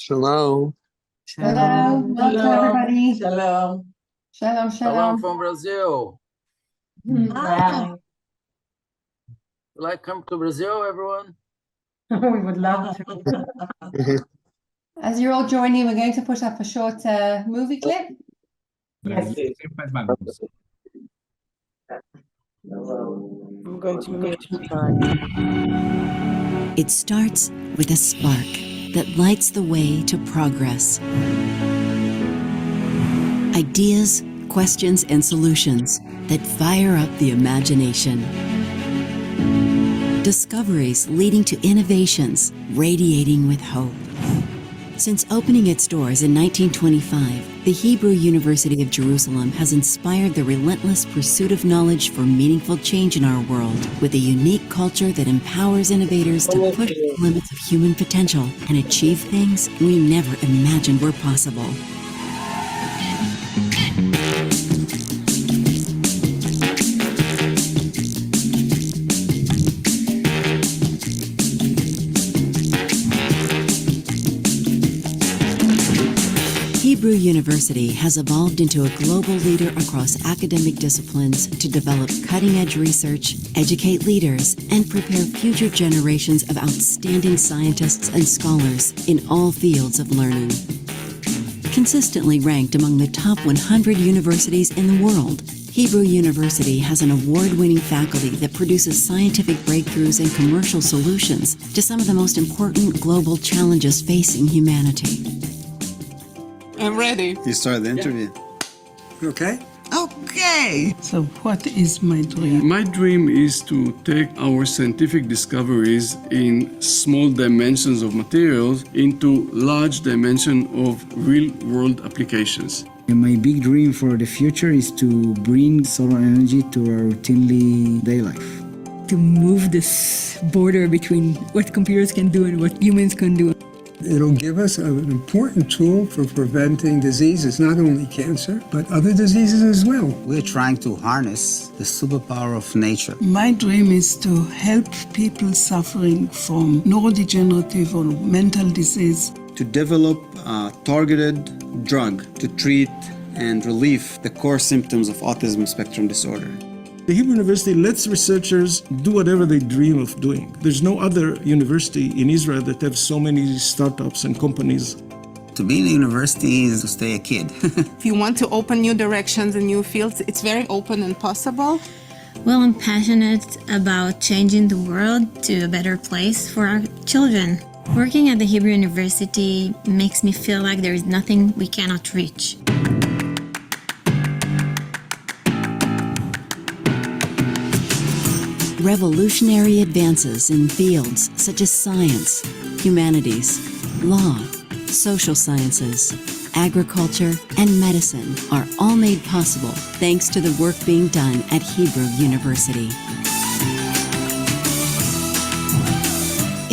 Shalom. Hello, welcome everybody. Shalom. Shalom, Shalom shalom. from Brazil. Bye. You like come to Brazil, everyone? We would love to. As you're all joining, we're going to put up a short movie clip. Yes. I'm going to mute you, John. It starts with a spark that lights the way to progress. Ideas, questions, and solutions that fire up the imagination. Discoveries leading to innovations radiating with hope. Since opening its doors in 1925, the Hebrew University of Jerusalem has inspired the relentless pursuit of knowledge for meaningful change in our world, with a unique culture that empowers innovators to push the limits of human potential and achieve things we never imagined were possible. Hebrew University has evolved into a global leader across academic disciplines to develop cutting-edge research, educate leaders, and prepare future generations of outstanding scientists and scholars in all fields of learning. Consistently ranked among the top 100 universities in the world, Hebrew University has an award-winning faculty that produces scientific breakthroughs and commercial solutions to some of the most important global challenges facing humanity. I'm ready. You start the interview. You okay? Okay. So what is my dream? My dream is to take our scientific discoveries in small dimensions of materials into large dimension of real-world applications. And my big dream for the future is to bring solar energy to our routinely day life. To move this border between what computers can do and what humans can do. It'll give us an important tool for preventing diseases, not only cancer, but other diseases as well. We're trying to harness the superpower of nature. My dream is to help people suffering from neurodegenerative or mental disease. To develop a targeted drug to treat and relieve the core symptoms of autism spectrum disorder. The Hebrew University lets researchers do whatever they dream of doing. There's no other university in Israel that have so many startups and companies. To be in a university is to stay a kid. If you want to open new directions and new fields, it's very open and possible. Well, I'm passionate about changing the world to a better place for our children. Working at the Hebrew University makes me feel like there is nothing we cannot reach. Revolutionary advances in fields such as science, humanities, law, social sciences, agriculture, and medicine are all made possible thanks to the work being done at Hebrew University.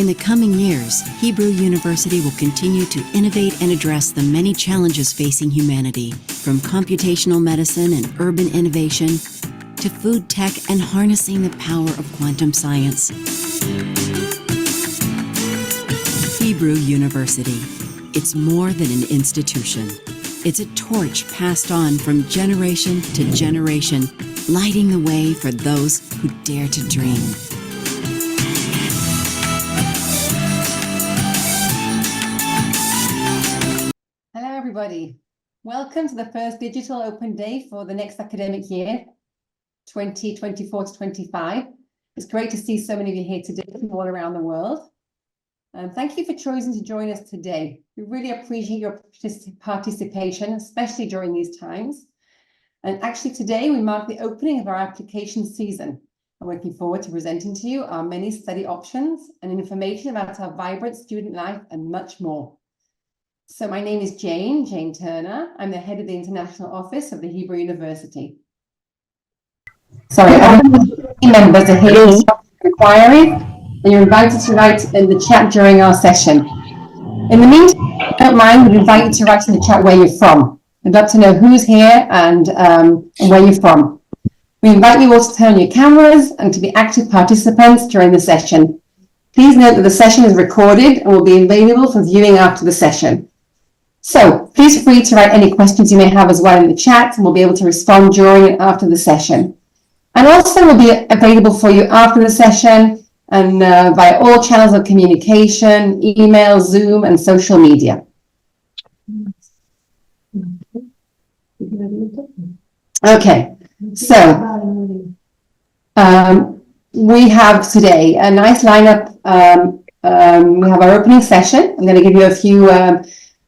In the coming years, Hebrew University will continue to innovate and address the many challenges facing humanity, from computational medicine and urban innovation to food tech and harnessing the power of quantum science. Hebrew University. It's more than an institution. It's a torch passed on from generation to generation, lighting the way for those who dare to dream. Hello, everybody. Welcome to the first digital open day for the next academic year, 2024 to 25. It's great to see so many of you here today from all around the world. Thank you for choosing to join us today. We really appreciate your participation, especially during these times. And actually today we mark the opening of our application season. I'm looking forward to presenting to you our many study options and information about our vibrant student life and much more. So my name is Jane Turner. I'm the head of the International Office of the Hebrew University. Sorry, team members are here to start the inquiry, and you're invited to write in the chat during our session. In the meantime, if you don't mind, we'd invite you to write in the chat where you're from. We'd love to know who's here and where you're from. We invite you all to turn on your cameras and to be active participants during the session. Please note that the session is recorded and will be available for viewing after the session. So please feel free to write any questions you may have as well in the chat, and we'll be able to respond during and after the session. And also will be available for you after the session and via all channels of communication, email, Zoom, and social media. Okay, so we have today a nice lineup. We have our opening session. I'm going to give you a few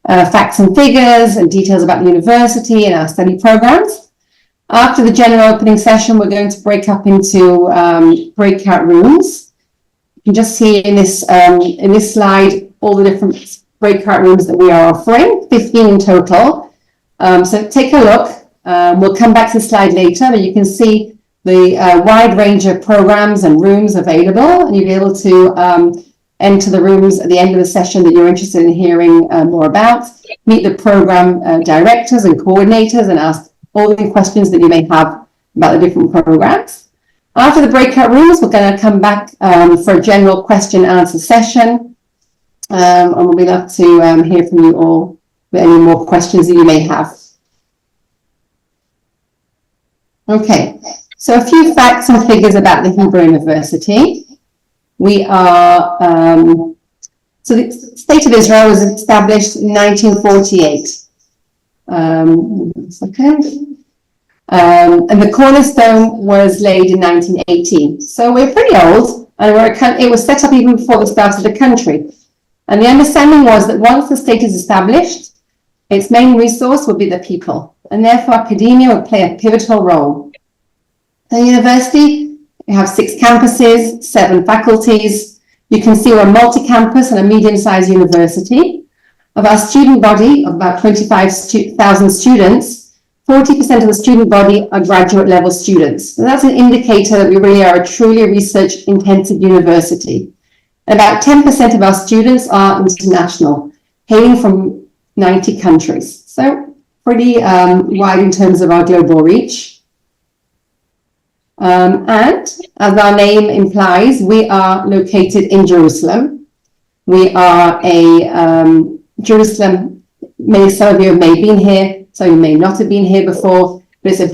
facts and figures and details about the university and our study programs. After the general opening session, we're going to break up into breakout rooms. You can just see in this slide all the different breakout rooms that we are offering, 15 in total. So take a look. We'll come back to the slide later, but you can see the wide range of programs and rooms available, and you'll be able to enter the rooms at the end of the session that you're interested in hearing more about, meet the program directors and coordinators, and ask all the questions that you may have about the different programs. After the breakout rooms, we're going to come back for a general question and answer session, and we'll be love to hear from you all with any more questions that you may have. Okay, so a few facts and figures about the Hebrew University. We are, so the State of Israel was established in 1948. And the cornerstone was laid in 1918. So we're pretty old, and it was set up even before the start of the country. And the understanding was that once the state is established, its main resource would be the people, and therefore academia would play a pivotal role. The university, we have 6 campuses, 7 faculties. You can see we're a multi-campus and a medium-sized university. Of our student body of about 25,000 students, 40% of the student body are graduate level students. So that's an indicator that we really are a truly research-intensive university. About 10% of our students are international, hailing from 90 countries. So pretty wide in terms of our global reach. And as our name implies, we are located in Jerusalem. We are Jerusalem, some of you may have been here, some of you may not have been here before, but it's a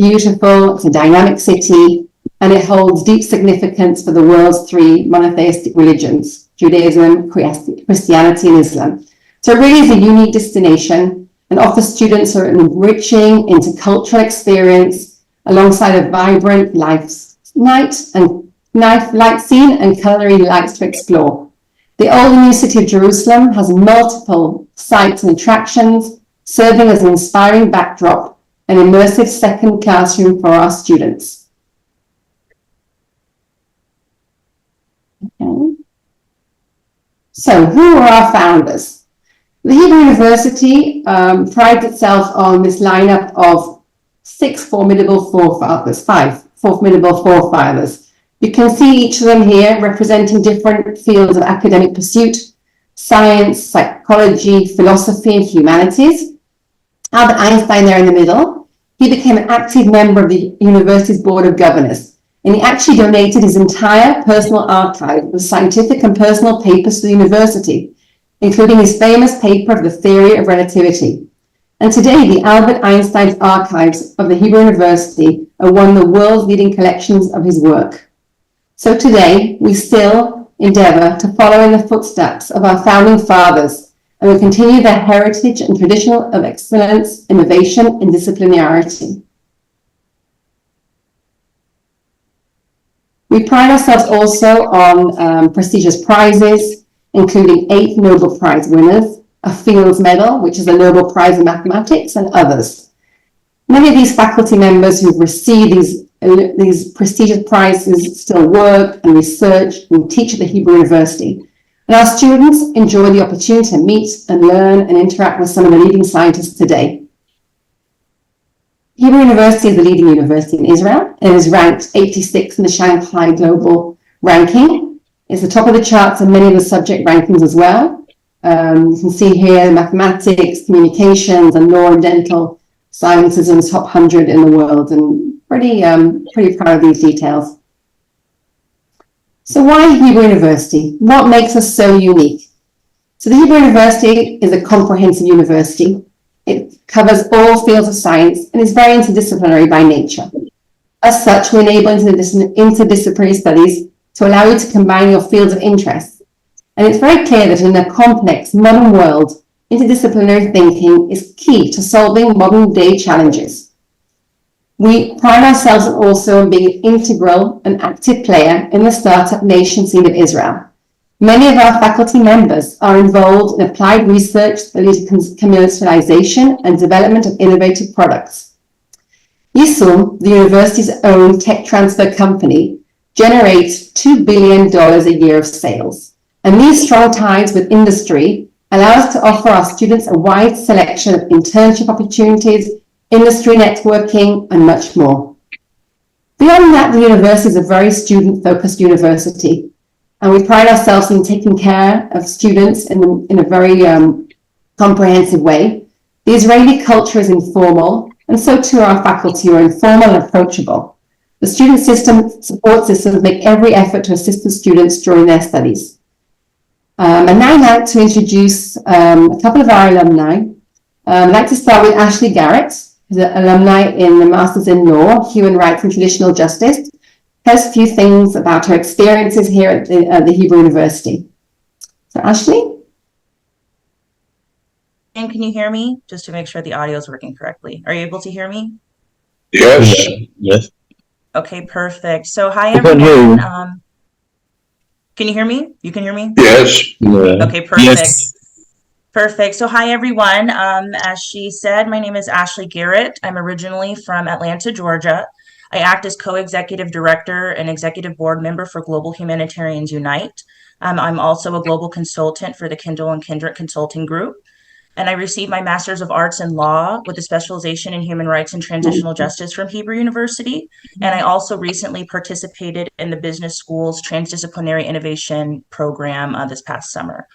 dynamic city, and it holds deep significance for the world's 3 monotheistic religions, Judaism, Christianity, and Islam. So it really is a unique destination and offers students an enriching intercultural experience alongside a vibrant light scene and culinary delights to explore. The old new city of Jerusalem has multiple sites and attractions, serving as an inspiring backdrop and immersive second classroom for our students. Okay. So who are our founders? The Hebrew University prides itself on this lineup of 5 formidable forefathers. You can see each of them here representing different fields of academic pursuit: science, psychology, philosophy, and humanities. Albert Einstein there in the middle, he became an active member of the university's board of governors, and he actually donated his entire personal archive of scientific and personal papers to the university, including his famous paper of the theory of relativity. And today, the Albert Einstein's archives of the Hebrew University are one of the world's leading collections of his work. So today, we still endeavor to follow in the footsteps of our founding fathers, and we continue their heritage and tradition of excellence, innovation, and disciplinarity. We pride ourselves also on prestigious prizes, including 8 Nobel Prize winners, a Fields Medal, which is a Nobel Prize in mathematics, and others. Many of these faculty members who've received these prestigious prizes still work and research and teach at the Hebrew University. And our students enjoy the opportunity to meet and learn and interact with some of the leading scientists today. Hebrew University is the leading university in Israel and is ranked 86 in the Shanghai Global Ranking. It's the top of the charts in many of the subject rankings as well. You can see here mathematics, communications, and law and dental sciences in the top 100 in the world, and pretty proud of these details. So why Hebrew University? What makes us so unique? So the Hebrew University is a comprehensive university. It covers all fields of science and is very interdisciplinary by nature. As such, we enable interdisciplinary studies to allow you to combine your fields of interest. And it's very clear that in a complex modern world, interdisciplinary thinking is key to solving modern day challenges. We pride ourselves also on being an integral and active player in the startup nation scene of Israel. Many of our faculty members are involved in applied research that leads to commercialization and development of innovative products. YISUL, the university's own tech transfer company, generates $2 billion a year of sales. And these strong ties with industry allow us to offer our students a wide selection of internship opportunities, industry networking, and much more. Beyond that, the university is a very student-focused university, and we pride ourselves in taking care of students in a very comprehensive way. The Israeli culture is informal, and so too our faculty are informal and approachable. The student support systems make every effort to assist the students during their studies. And now I'd like to introduce a couple of our alumni. I'd like to start with Ashley Garrett, who's an alumni in the Masters in Law, Human Rights and Traditional Justice. Has a few things about her experiences here at the Hebrew University. So Ashley? And can you hear me? Just to make sure the audio is working correctly. Are you able to hear me? Yes. Yes. Okay, perfect. So hi I can hear everyone. you. Can you hear me? You can hear me? Yes. Okay, perfect. Yes. Perfect. So hi everyone. As she said, my name is Ashley Garrett. I'm originally from Atlanta, Georgia. I act as co-executive director and executive board member for Global Humanitarians Unite. I'm also a global consultant for the Kindle and Kendrick Consulting Group. And I received my Master's of Arts in Law with a specialization in Human Rights and Transitional Justice from Hebrew University. And I also recently participated in the business school's Transdisciplinary Innovation program this past summer.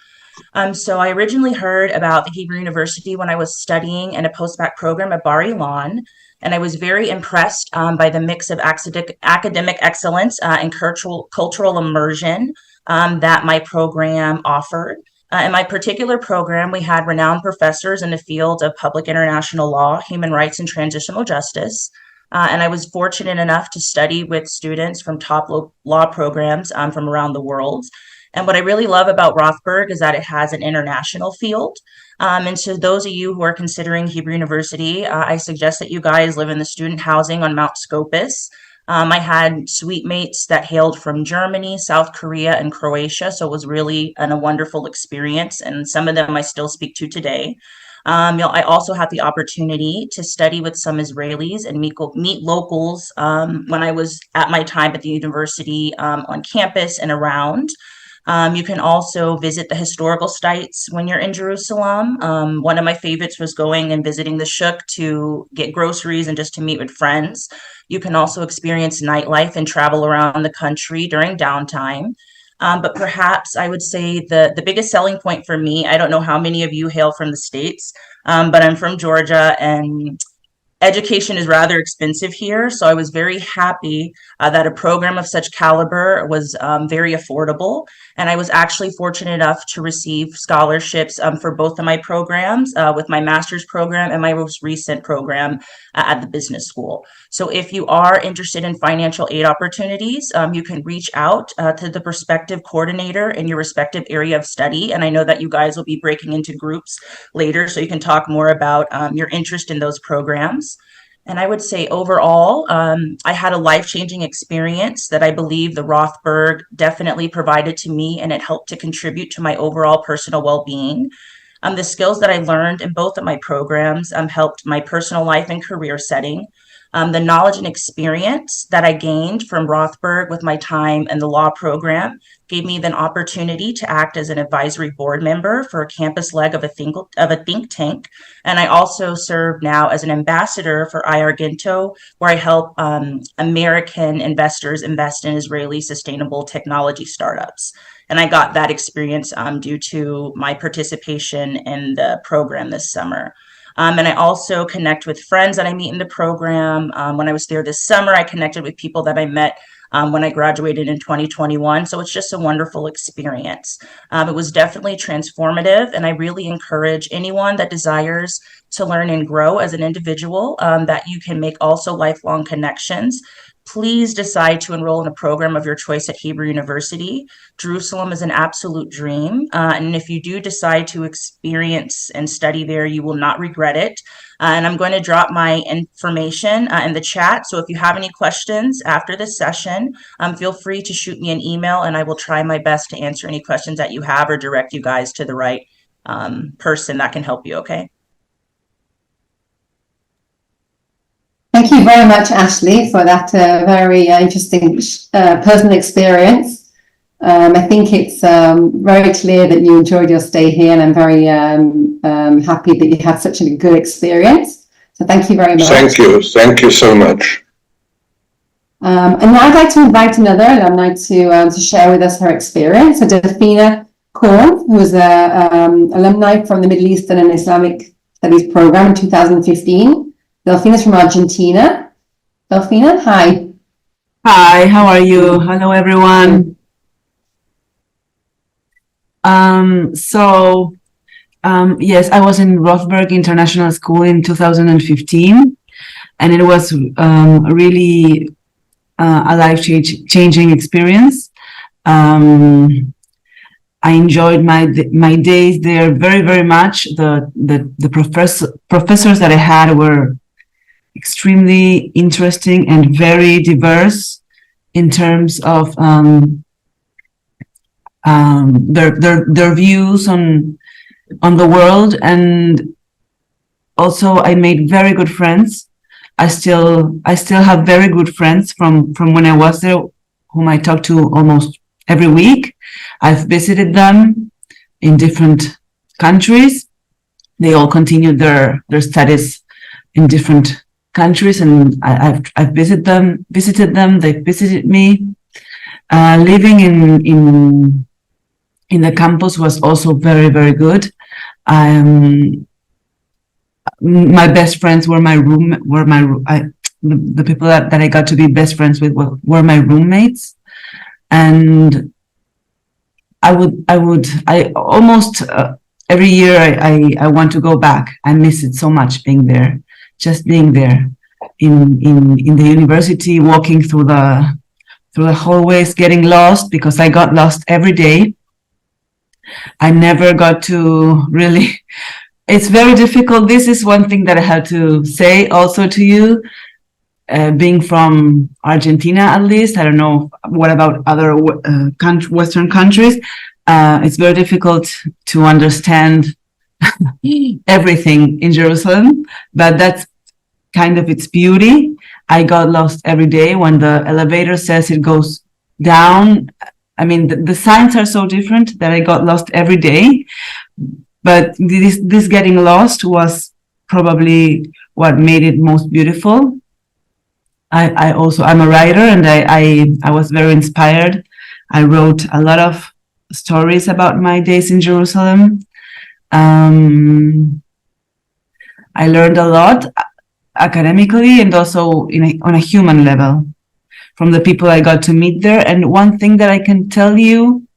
So I originally heard about the Hebrew University when I was studying in a postbac program at Bar Ilan, and I was very impressed by the mix of academic excellence and cultural immersion that my program offered. In my particular program, we had renowned professors in the field of public international law, human rights, and transitional justice. And I was fortunate enough to study with students from top law programs from around the world. And what I really love about Rothberg is that it has an international field. And to those of you who are considering Hebrew University, I suggest that you guys live in the student housing on Mount Scopus. I had suite mates that hailed from Germany, South Korea, and Croatia, so it was really a wonderful experience, and some of them I still speak to today. I also had the opportunity to study with some Israelis and meet locals when I was at my time at the university on campus and around. You can also visit the historical sites when you're in Jerusalem. One of my favorites was going and visiting the Shuk to get groceries and just to meet with friends. You can also experience nightlife and travel around the country during downtime. But perhaps I would say the biggest selling point for me, I don't know how many of you hail from the States, but I'm from Georgia, and education is rather expensive here. So I was very happy that a program of such caliber was very affordable. And I was actually fortunate enough to receive scholarships for both of my programs, with my master's program and my most recent program at the business school. So if you are interested in financial aid opportunities, you can reach out to the prospective coordinator in your respective area of study. And I know that you guys will be breaking into groups later, so you can talk more about your interest in those programs. And I would say overall, I had a life-changing experience that I believe the Rothberg definitely provided to me, and it helped to contribute to my overall personal well-being. The skills that I learned in both of my programs helped my personal life and career setting. The knowledge and experience that I gained from Rothberg with my time in the law program gave me the opportunity to act as an advisory board member for a campus leg of a think tank. And I also serve now as an ambassador for Argento, where I help American investors invest in Israeli sustainable technology startups. And I got that experience due to my participation in the program this summer. And I also connect with friends that I meet in the program. When I was there this summer, I connected with people that I met when I graduated in 2021. So it's just a wonderful experience. It was definitely transformative, and I really encourage anyone that desires to learn and grow as an individual, that you can make also lifelong connections. Please decide to enroll in a program of your choice at Hebrew University. Jerusalem is an absolute dream. And if you do decide to experience and study there, you will not regret it. And I'm going to drop my information in the chat. So if you have any questions after this session, feel free to shoot me an email, and I will try my best to answer any questions that you have or direct you guys to the right person that can help you, okay? Thank you very much, Ashley, for that very interesting personal experience. I think it's very clear that you enjoyed your stay here, and I'm very happy that you had such a good experience. So thank you very much. Thank you so much. And now I'd like to invite another alumni to share with us her experience. So Delphina Korn, who was an alumni from the Middle Eastern and Islamic Studies program in 2015. Delphina's from Argentina. Delphina, hi. Hi, how are you? Hello, everyone. Yes, I was in Rothberg International School in 2015, and it was really a life-changing experience. I enjoyed my days there very, very much. The professors that I had were extremely interesting and very diverse in terms of their views on the world, and also I made very good friends. I still have very good friends from when I was there, whom I talk to almost every week. I've visited them in different countries. They all continued their studies in different countries, and I've visited them. They've visited me. Living in the campus was also very, very good. My best friends were the people that I got to be best friends with were my roommates, and I almost every year I want to go back. I miss it so much, being there, just being there in the university, walking through the hallways, getting lost, because I got lost every day. I never got to really. It's very difficult. This is one thing that I have to say also to you. Being from Argentina, at least, I don't know what about other Western countries. It's very difficult to understand everything in Jerusalem, but that's kind of its beauty. I got lost every day when the elevator says it goes down. I mean, the signs are so different that I got lost every day. But this getting lost was probably what made it most beautiful. I'm a writer, and I was very inspired. I wrote a lot of stories about my days in Jerusalem. I learned a lot academically and also on a human level from the people I got to meet there. And one thing that I can tell you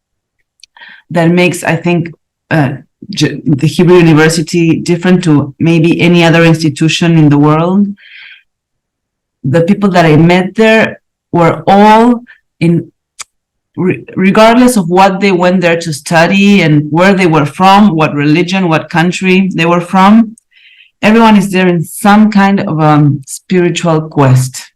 that makes, I think, the Hebrew University different to maybe any other institution in the world, the people that I met there were all regardless of what they went there to study and where they were from, what religion, what country they were from, everyone is there in some kind of spiritual quest.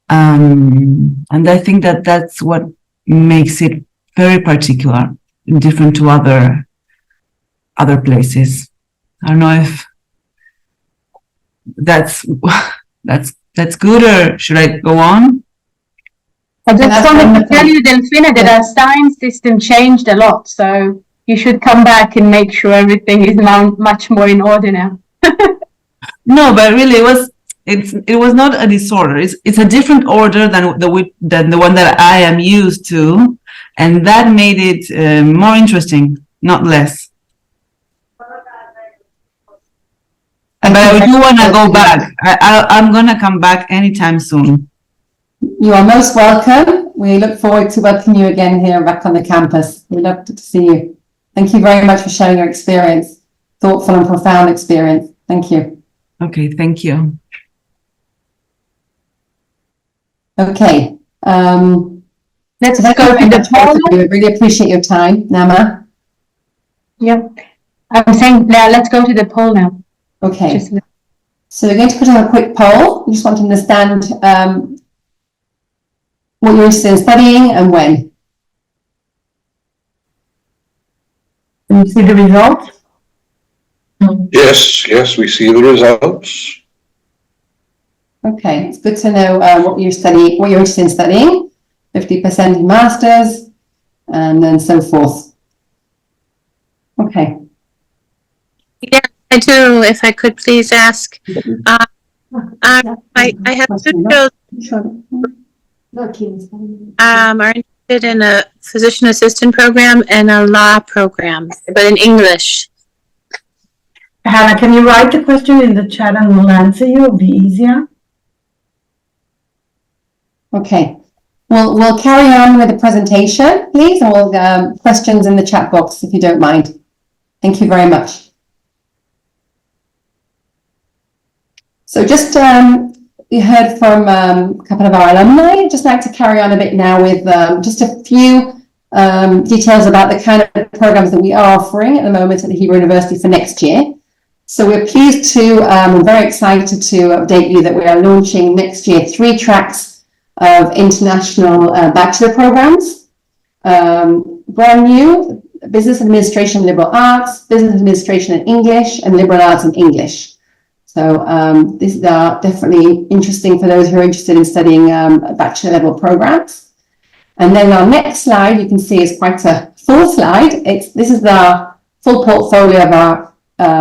And I think that that's what makes it very particular, different to other places. I don't know if that's good, or should I go on? I just wanted to tell you, Delphina, that our science system changed a lot, so you should come back and make sure everything is now much more in order now. No, but really, it was not a disorder. It's a different order than the one that I am used to, and that made it more interesting, not less. But I do want to go back. I'm going to come back anytime soon. You are most welcome. We look forward to welcoming you again here back on the campus. We love to see you. Thank you very much for sharing your experience. Thoughtful and profound experience. Thank you. Okay, thank you. Okay. Let's go to the poll. We really appreciate your time, Nama. Yeah. I'm saying now, let's go to the poll now. Okay. So we're going to put on a quick poll. We just want to understand what you're interested in studying and when. Can you see the results? Yes, we see the results. Okay, it's good to know what you're interested in studying. 50% in masters, and then so forth. Okay. Yeah, I do. If I could please ask, I have two children are interested in a physician assistant program and a law program, but in English. Hannah, can you write the question in the chat and we'll answer you? It'll be easier. Okay. We'll carry on with the presentation, please, and we'll questions in the chat box if you don't mind. Thank you very much. So just you heard from a couple of our alumni. I'd just like to carry on a bit now with just a few details about the kind of programs that we are offering at the moment at the Hebrew University for next year. So we're pleased to, and very excited to update you that we are launching next year 3 tracks of international bachelor programs. Brand new, Business Administration and Liberal Arts, Business Administration and English, and Liberal Arts and English. So these are definitely interesting for those who are interested in studying bachelor level programs. And then our next slide, you can see, is quite a full slide. This is the full portfolio of our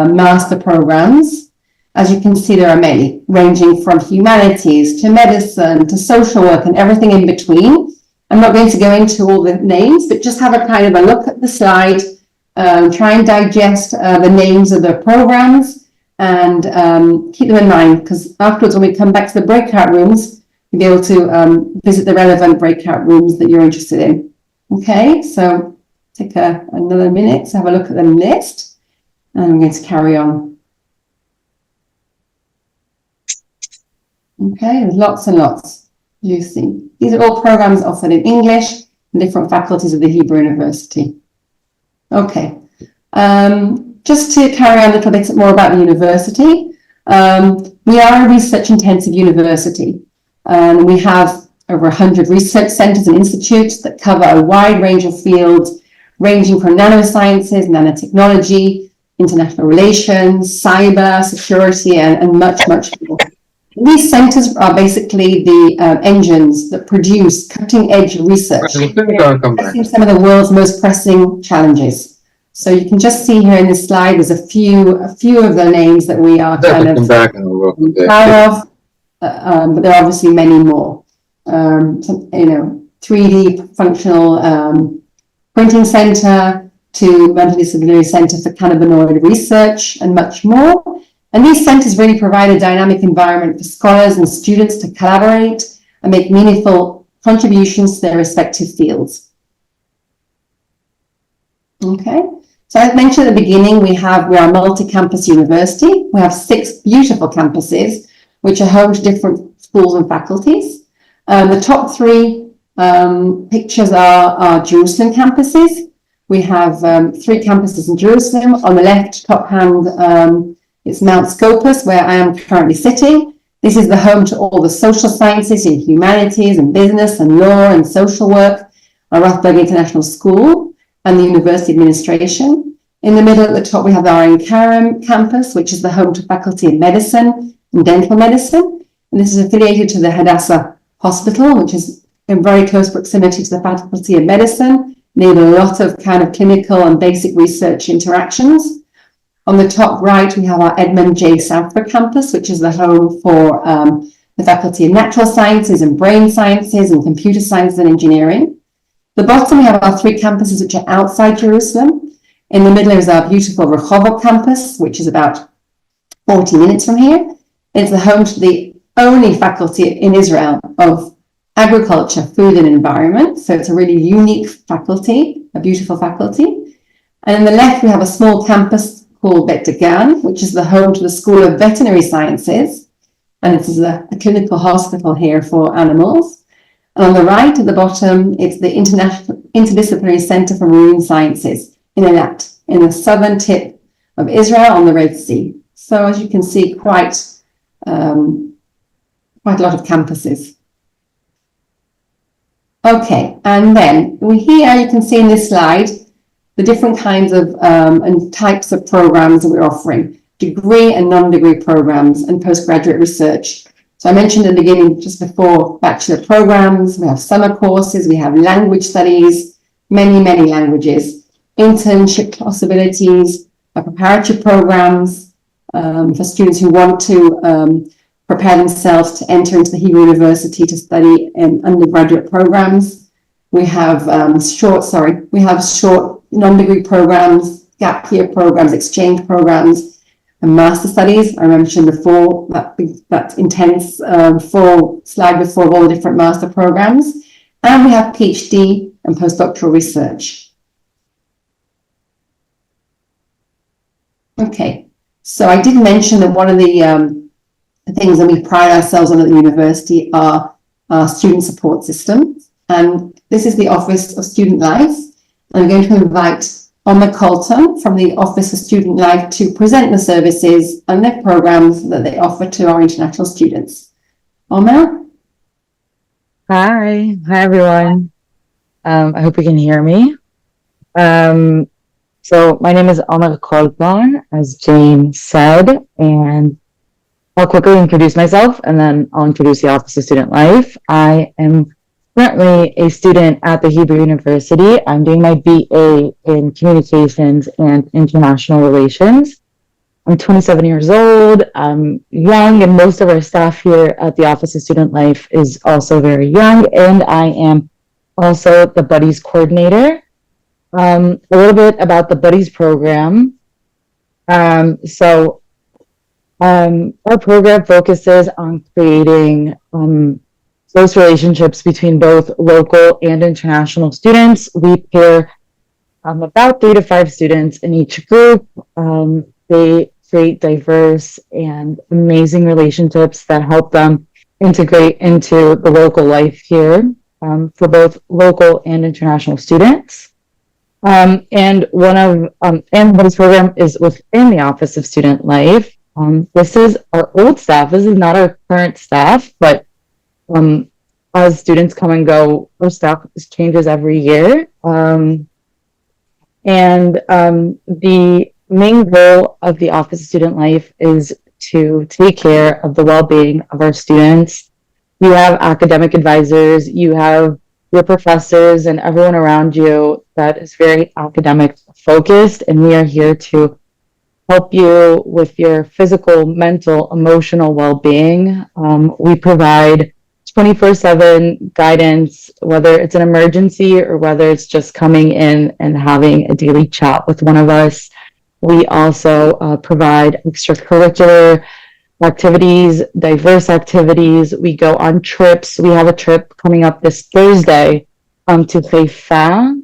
master programs. As you can see, there are many, ranging from humanities to medicine to social work and everything in between. I'm not going to go into all the names, but just have a kind of a look at the slide, try and digest the names of the programs, and keep them in mind, because afterwards, when we come back to the breakout rooms, you'll be able to visit the relevant breakout rooms that you're interested in. Okay, so take another minute to have a look at the list, and I'm going to carry on. Okay, there's lots and lots. You see, these are all programs offered in English in different faculties of the Hebrew University. Okay, just to carry on a little bit more about the university, we are a research-intensive university, and we have over 100 research centres and institutes that cover a wide range of fields, ranging from nanosciences, nanotechnology, international relations, cyber security, and much, much more. These centres are basically the engines that produce cutting-edge research, addressing some of the world's most pressing challenges. So you can just see here in this slide, there's a few of the names that we are kind of proud of, but there are obviously many more. 3D functional printing centre to multidisciplinary centre for cannabinoid research and much more. And these centres really provide a dynamic environment for scholars and students to collaborate and make meaningful contributions to their respective fields. Okay, so as mentioned at the beginning, we are a multi-campus university. We have 6 beautiful campuses, which are home to different schools and faculties. The top 3 pictures are our Jerusalem campuses. We have 3 campuses in Jerusalem. On the left top hand, it's Mount Scopus, where I am currently sitting. This is the home to all the social sciences and humanities and business and law and social work, our Rothberg International School and the University Administration. In the middle at the top, we have our Ain-Karim campus, which is the home to faculty in medicine and dental medicine. And this is affiliated to the Hadassah Hospital, which is in very close proximity to the faculty of medicine, enable a lot of kind of clinical and basic research interactions. On the top right, we have our Edmund J. Southwark campus, which is the home for the Faculty of Natural Sciences and Brain Sciences and Computer Science and Engineering. The bottom, we have our 3 campuses, which are outside Jerusalem. In the middle is our beautiful Rehovot campus, which is about 40 minutes from here. It's the home to the only faculty in Israel of agriculture, food and environment. So it's a really unique faculty, a beautiful faculty. And on the left, we have a small campus called Bet Dagan, which is the home to the School of Veterinary Sciences. And it is a clinical hospital here for animals. And on the right at the bottom, it's the Interdisciplinary Center for Marine Sciences in Eilat, in the southern tip of Israel on the Red Sea. So as you can see, quite a lot of campuses. Okay, and then here you can see in this slide the different kinds of and types of programs that we're offering, degree and non-degree programs and postgraduate research. So I mentioned in the beginning, just before, bachelor programs, we have summer courses, we have language studies, many languages, internship possibilities, preparatory programs for students who want to prepare themselves to enter into the Hebrew University to study in undergraduate programs. We have short non-degree programs, gap year programs, exchange programs, and master studies. I mentioned before that intense full slide before of all the different master programs. And we have PhD and postdoctoral research. Okay, so I did mention that one of the things that we pride ourselves on at the university are our student support system. And this is the Office of Student Life. I'm going to invite Omer Colton from the Office of Student Life to present the services and their programs that they offer to our international students. Omer? Hi everyone. I hope you can hear me. So my name is Omer Colton, as Jane said, and I'll quickly introduce myself and then I'll introduce the Office of Student Life. I am currently a student at the Hebrew University. I'm doing my BA in Communications and International Relations. I'm 27 years old. I'm young, and most of our staff here at the Office of Student Life is also very young, and I am also the Buddies Coordinator. A little bit about the Buddies program. Our program focuses on creating close relationships between both local and international students. We pair about 3 to 5 students in each group. They create diverse and amazing relationships that help them integrate into the local life here for both local and international students. And this program is within the Office of Student Life. This is our old staff. This is not our current staff, but as students come and go, our staff changes every year. The main goal of the Office of Student Life is to take care of the well-being of our students. You have academic advisors, you have your professors and everyone around you that is very academic focused, and we are here to help you with your physical, mental, emotional well-being. We provide 24/7 guidance, whether it's an emergency or whether it's just coming in and having a daily chat with one of us. We also provide extracurricular activities, diverse activities. We go on trips. We have a trip coming up this Thursday to Haifa,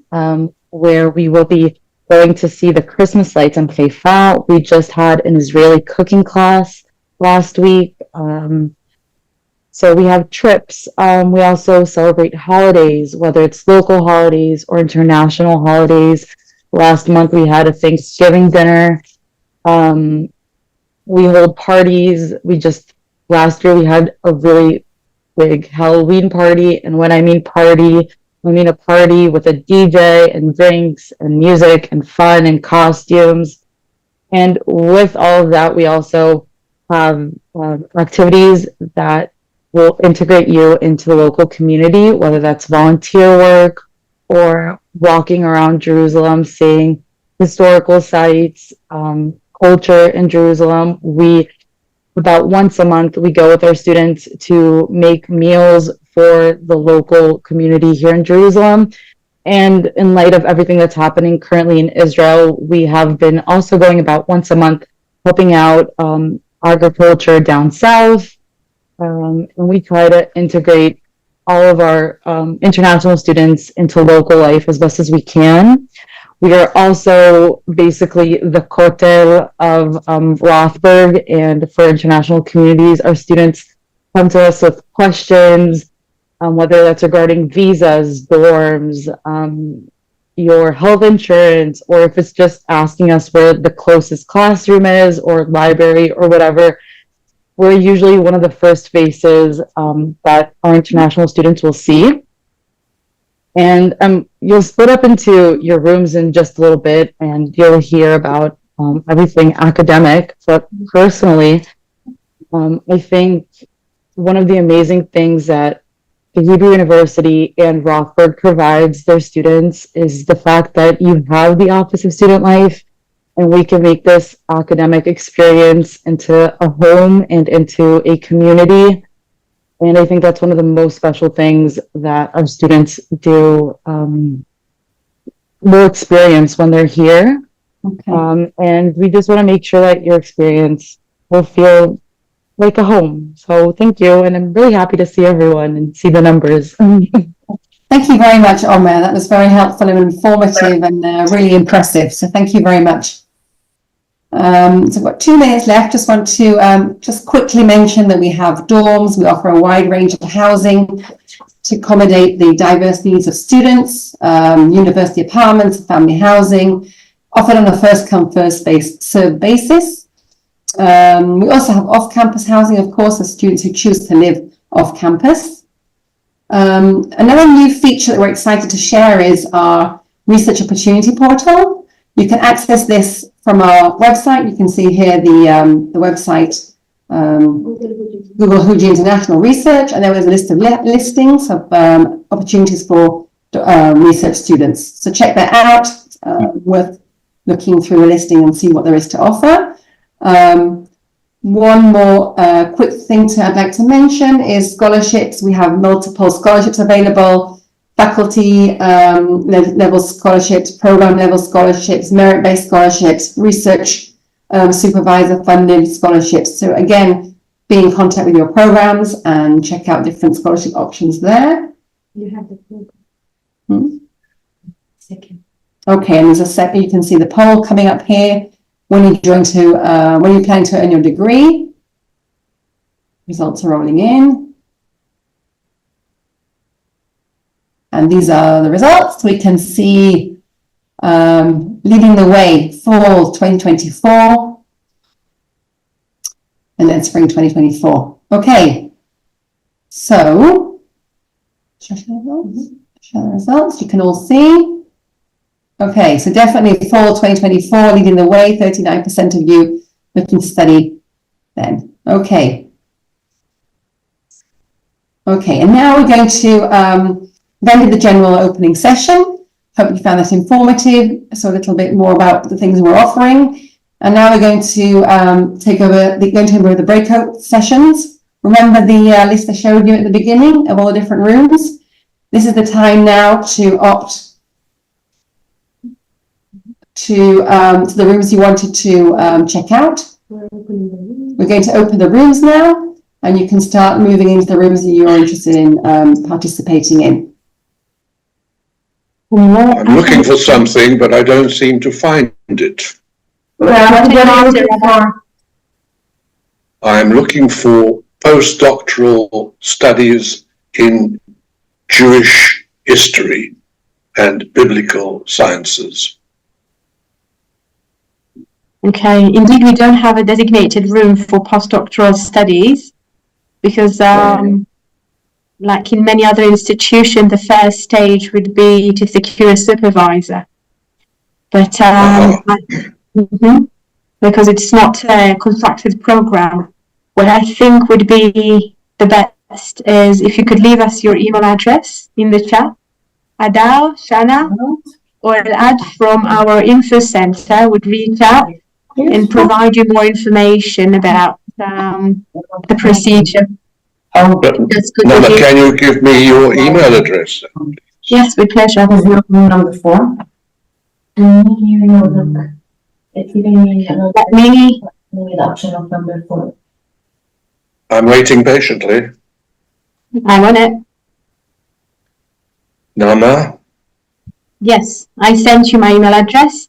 where we will be going to see the Christmas lights in Haifa. We just had an Israeli cooking class last week. So we have trips. We also celebrate holidays, whether it's local holidays or international holidays. Last month we had a Thanksgiving dinner. We hold parties. Last year we had a really big Halloween party. And when I mean party, I mean a party with a DJ and drinks and music and fun and costumes. And with all of that, we also have activities that will integrate you into the local community, whether that's volunteer work or walking around Jerusalem, seeing historical sites, culture in Jerusalem. About once a month, we go with our students to make meals for the local community here in Jerusalem. And in light of everything that's happening currently in Israel, we have been also going about once a month, helping out agriculture down south. And we try to integrate all of our international students into local life as best as we can. We are also basically the Kotel of Rothberg, and for international communities, our students come to us with questions, whether that's regarding visas, dorms, your health insurance, or if it's just asking us where the closest classroom is or library or whatever. We're usually one of the first faces that our international students will see. And you'll split up into your rooms in just a little bit, and you'll hear about everything academic. But personally, I think one of the amazing things that the Hebrew University and Rothberg provides their students is the fact that you have the Office of Student Life, and we can make this academic experience into a home and into a community. And I think that's one of the most special things that our students will experience when they're here. Okay. And we just want to make sure that your experience will feel like a home. So thank you. And I'm really happy to see everyone and see the numbers. Thank you very much, Omer. That was very helpful and informative and really impressive. So thank you very much. So I've got 2 minutes left. Just want to just quickly mention that we have dorms. We offer a wide range of housing to accommodate the diverse needs of students, university apartments, family housing, offered on a first-come, first-served basis. We also have off-campus housing, of course, for students who choose to live off-campus. Another new feature that we're excited to share is our Research Opportunity Portal. You can access this from our website. You can see here the website, Google HUJI International Research, and there was a list of listings of opportunities for research students. So check that out. Worth looking through a listing and see what there is to offer. One more quick thing I'd like to mention is scholarships. We have multiple scholarships available. Faculty level scholarships, program level scholarships, merit-based scholarships, research supervisor funded scholarships. So again, be in contact with your programs and check out different scholarship options there. You have the program. Second. Okay, and there's a second, you can see the poll coming up here. When you're planning to earn your degree, results are rolling in. And these are the results. We can see leading the way, fall 2024, and then spring 2024. Okay, so share the results. You can all see. Okay, so definitely fall 2024 leading the way. 39% of you looking to study then. Okay. Okay, and now we're going to end the general opening session. Hope you found that informative. So a little bit more about the things we're offering. And now we're going to take over the breakout sessions. Remember the list I showed you at the beginning of all the different rooms? This is the time now to opt to the rooms you wanted to check out. We're going to open the rooms now, and you can start moving into the rooms that you're interested in participating in. I'm looking for something, but I don't seem to find it. I'm looking for postdoctoral studies in Jewish history and biblical sciences. Okay, indeed, we don't have a designated room for postdoctoral studies because, like in many other institutions, the first stage would be to secure a supervisor. But because it's not a contracted program, what I think would be the best is if you could leave us your email address in the chat. Adar, Shana, or Elad from our info center would reach out and provide you more information about the procedure. Nana, can you give me your email address? Yes, with pleasure. Number 4. Let me. The option of number 4. I'm waiting patiently. I'm on it. Nama? Yes, I sent you my email address.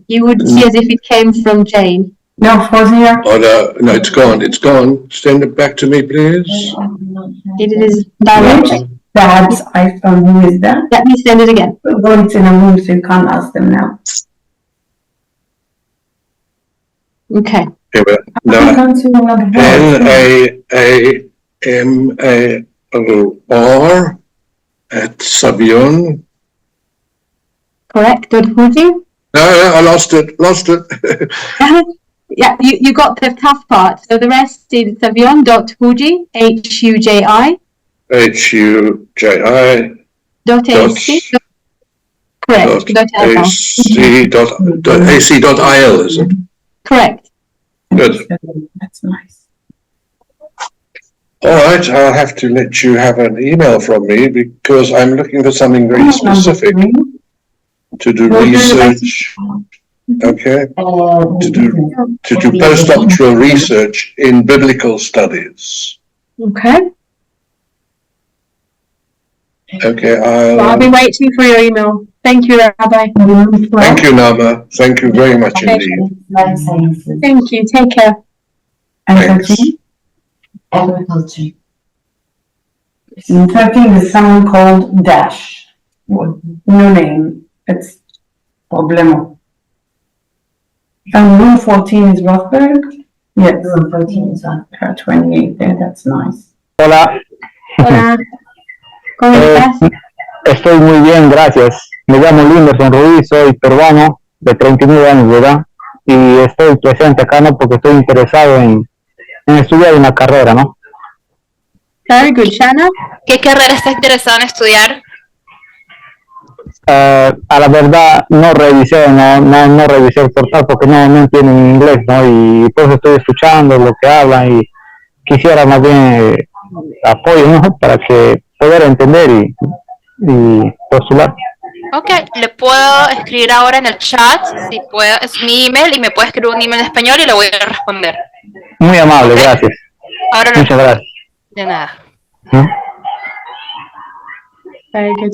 You would see as if it came from Jane. No, Fozia. Oh, no, it's gone. It's gone. Send it back to me, please. It is direct. Dad's iPhone. Who is that? Let me send it again. Well, it's in a room, so you can't ask them now. Okay. NAMALR@Savion. Correct. HUJI. No, I lost it. Yeah, you got the tough part. So the rest is Savion.HUJI, HUJI. HUJI. .ac. Correct. AC.il, is it? Correct. Good. That's nice. All right, I'll have to let you have an email from me because I'm looking for something very specific to do research. Okay, to do postdoctoral research in biblical studies. Okay. Okay, I'll be waiting for your email. Thank you, Rabbi. Thank you, Nama. Thank you very much indeed. Thank you. Take care. Agriculture. In 13 is someone called Dash. No name. It's Problemo. And room 14 is Rothberg? Yes. Room 14 is Rothberg. 28 there. That's nice. Hola. Hola. ¿Cómo estás? Estoy muy bien, gracias. Me llamo Linderson Ruiz, soy peruano de 39 años de edad y estoy presente acá, ¿no? Porque estoy interesado en estudiar una carrera, ¿no? Very good, Shana. ¿Qué carrera está interesado en estudiar? A la verdad no revisé el portal porque no entiendo inglés, ¿no? Y pues estoy escuchando lo que hablan y quisiera más bien apoyo, ¿no? Para que poder entender y postular. Ok, le puedo escribir ahora en el chat, si puedo, es mi email y me puede escribir un email en español y le voy a responder. Muy amable, gracias. Ahora Muchas gracias. De nada. Very good.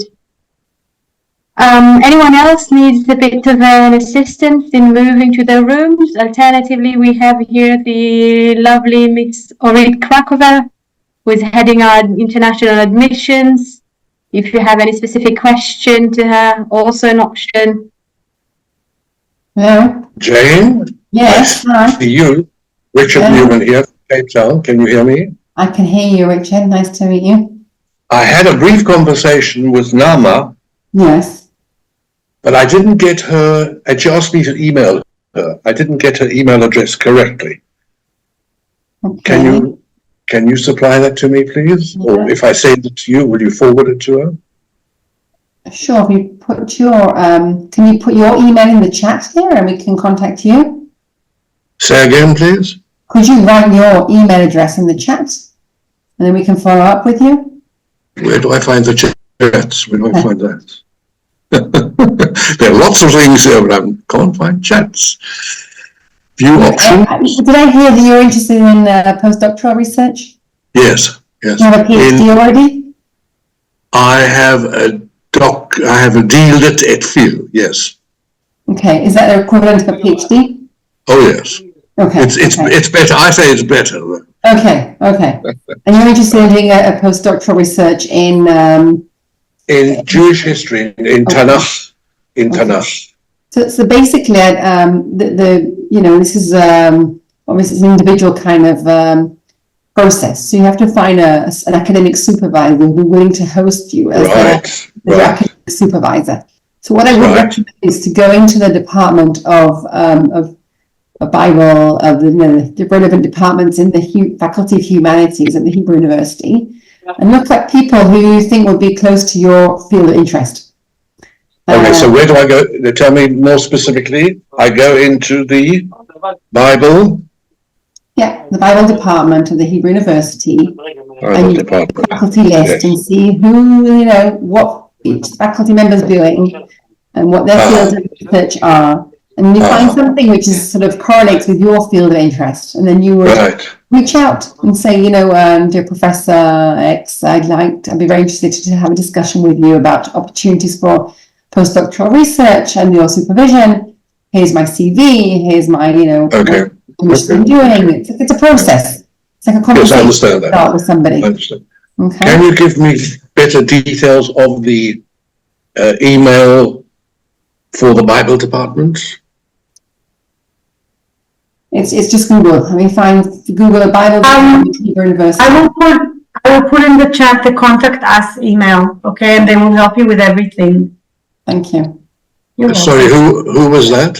Anyone else needs a bit of an assistance in moving to their rooms? Alternatively, we have here the lovely Miss Orit Krakova, who is heading our international admissions. If you have any specific question to her, also an option. Hello? Jane? Yes, nice hi. to see you. Richard Newman here, Cape Town. Can you hear me? I can hear you, Richard. Nice to meet you. I had a brief conversation with Nama. Yes. But I didn't get her, and she asked me to email her. I didn't get her email address correctly. Okay. Can you supply that to me, please? Yeah. Or if I send it to you, will you forward it to her? Sure. If you put your, can you put your email in the chat here and we can contact you? Say again, please. Could you write your email address in the chat and then we can follow up with you? Where do I find the chats? Where do I find that? There are lots of things here, but I can't find chats. View options. Did I hear that you're interested in postdoctoral research? Yes, yes. Do you have a PhD already? I have a deal at Phil, yes. Okay, is that the equivalent of a PhD? Oh yes. Okay. It's better. I say it's better. Okay. And you're interested in doing a postdoctoral research in Jewish history, in Tanakh. In Tanakh. So basically, this is obviously an individual kind of process. So you have to find an academic supervisor who's willing to host you as your academic supervisor. So what I would recommend is to go into the department of Bible, of the relevant departments in the Faculty of Humanities at the Hebrew University, and look at people who you think would be close to your field of interest. Okay, so where do I go? Tell me more specifically. I go into the Bible. Yeah, the Bible department of the Hebrew University, and you look at the faculty list and see who, what each faculty member is doing and what their fields of research are. And you find something which is sort of correlates with your field of interest, and then you would reach out and say, dear Professor X, I'd be very interested to have a discussion with you about opportunities for postdoctoral research and your supervision. Here's my CV. Here's my, what I'm doing. It's a process. It's like a conversation. Yes, I understand that. Start with somebody. I understand. Okay. Can you give me better details of the email for the Bible department? It's just Google. I mean, find Google a Bible University. I will put in the chat the contact us email, okay, and they will help you with everything. Thank you. Sorry, who was that?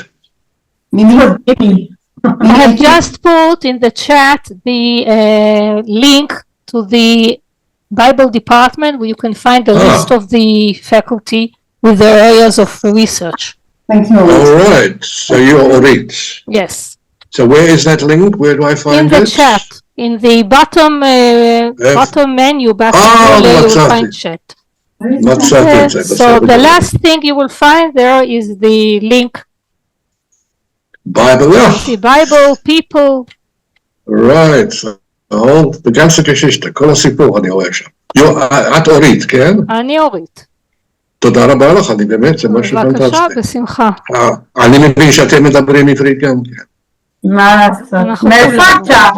Mimi. I have just put in the chat the link to the Bible department where you can find the list of the faculty with their areas of research. Thank you. All right. So you're Orit. Yes. So where is that link? Where do I find it? In the chat. In the bottom menu, you will find chat. So the last thing you will find there is the link. Bible, The Bible, people. Right. the ganze Geschichte, כל הסיפור אני רואה שם. את אורית, כן? אני אורית. תודה רבה לך, אני באמת, זה משהו פנטסטי. בבקשה, בשמחה. אני מבין שאתם מדברים עברית גם כן. מה לעשות? מאיפה אתה?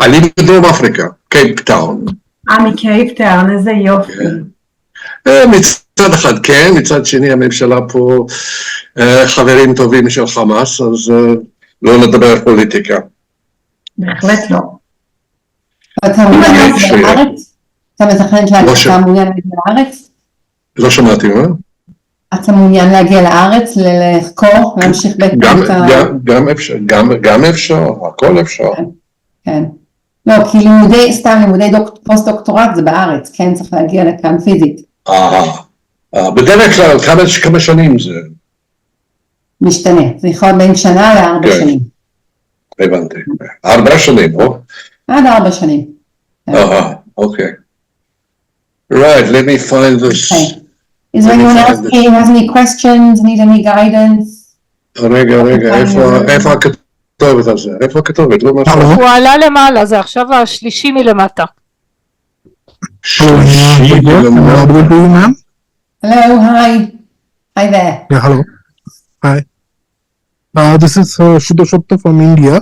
אני בדרום אפריקה, קייפטאון. מקייפטאון, איזה יופי. מצד אחד כן, מצד שני הממשלה פה חברים טובים של חמאס, אז לא נדבר פוליטיקה. בהחלט לא. אתה מעוניין להגיע לארץ? אתה מתכנן שאתה מעוניין להגיע לארץ? לא שמעתי, מה? אתה מעוניין להגיע לארץ, לחקור, להמשיך גם אפשר, הכל אפשר. כן. לא, כי לימודי פוסט-דוקטורט זה בארץ, כן, צריך להגיע לכאן פיזית. בדרך כלל, כמה שנים זה? משתנה, זה יכול בין שנה ל4 שנים. הבנתי. 4 שנים, או? עד 4 שנים. Okay. Right, let me find this. Okay. Is there anyone else here who has any questions, need any guidance? רגע, איפה הכתובת הזה? איפה הכתובת? לא משהו. הוא עלה למעלה, זה עכשיו השלישי מלמטה. שלישי מלמטה. Hello, hi. Hi there. Yeah, hello. Hi. This is Shubha from India.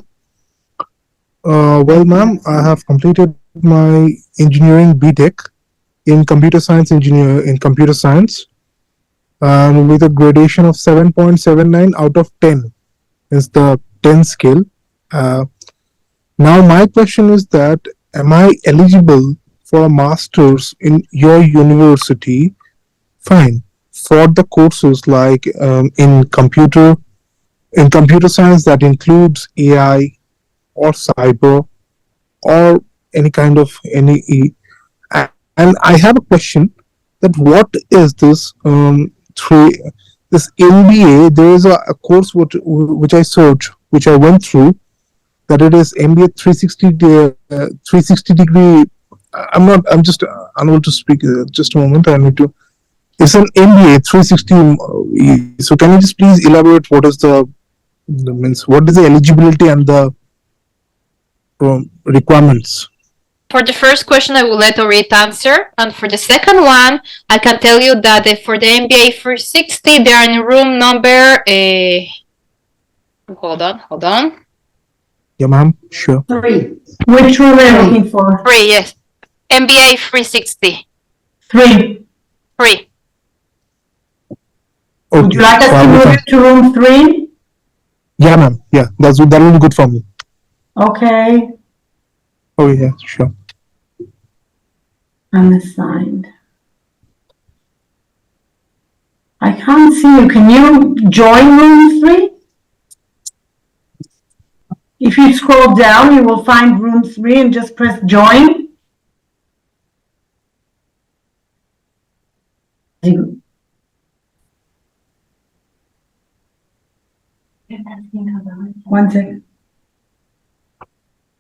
Well, ma'am, I have completed my engineering BTech in computer science with a gradation of 7.79 out of 10 is the 10 scale. Now my question is that am I eligible for a master's in your university? Fine, for the courses like in computer science that includes AI or cyber or any kind of and I have a question that what is this this MBA? There is a course which I searched, which I went through, that it is MBA 360 degree. I'm just unable to speak. Just a moment, I need to. It's an MBA 360. So can you just please elaborate what is what is the eligibility and the requirements? For the first question, I will let Orit answer. And for the second one, I can tell you that for the MBA 360, they are in room number... Hold on. Yeah, ma'am. Sure. 3. Which room are you looking for? 3, yes. MBA 360. 3. Okay. Would you like us to move you to room 3? Yeah, ma'am. Yeah, that will be good for me. Okay. Oh, yeah, sure. Unassigned. I can't see you. Can you join room 3? If you scroll down, you will find room 3 and just press join. One second.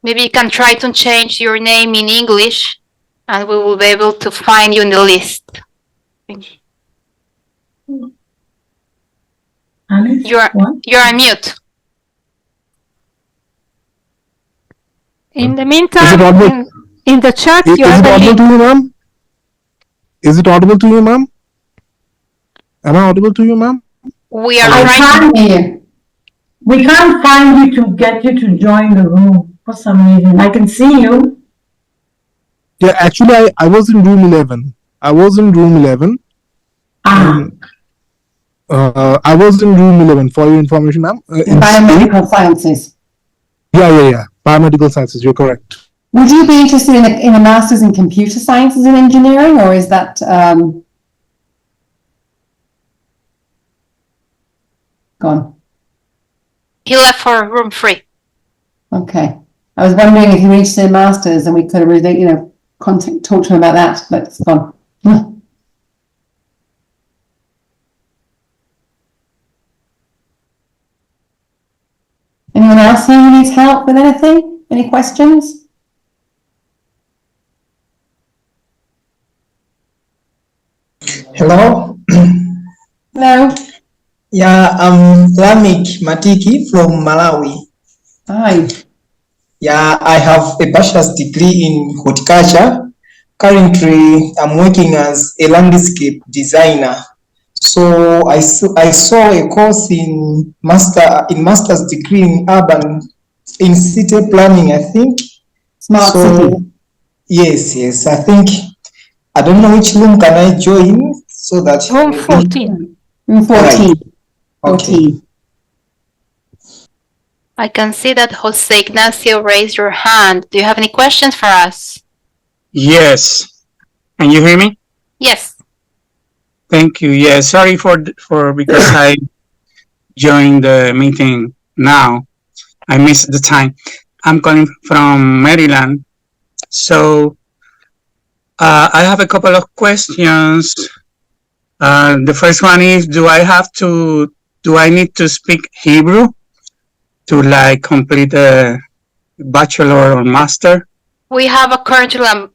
Maybe you can try to change your name in English and we will be able to find you in the list. I Alice? You're on mute. In the Is it meantime, audible? in the chat, Is you have it a audible link. to you, ma'am? Is it audible to you, ma'am? Am I audible to you, ma'am? We are I trying can't hear you. We can't find you to get you to join the room for some reason. I can see you. Yeah, actually, I was in room 11. I was in room 11. And, I was in room 11 for your information, ma'am. In Biomedical sciences. Yeah. Biomedical sciences, you're correct. Would you be interested in a master's in computer sciences and engineering, or is that gone? He left for room 3. Okay. I was wondering if you were interested in masters and we could have really, talk to him about that, but it's gone. Anyone else here who needs help with anything? Any questions? Hello. Hello. Yeah, I'm Lamik Matiki from Malawi. Hi. Yeah, I have a bachelor's degree in horticulture. Currently, I'm working as a landscape designer. So I saw a course in master's degree in city planning, I think. Smart city. Yes. I think I don't know which room can I join so that Room 14. Room 14. Right. Okay. I can see that Jose Ignacio raised your hand. Do you have any questions for us? Yes. Can you hear me? Yes. Thank you. Yeah, sorry for because I joined the meeting now. I missed the time. I'm calling from Maryland. So I have a couple of questions. The first one is, do I need to speak Hebrew to complete a bachelor or master? We have a curriculum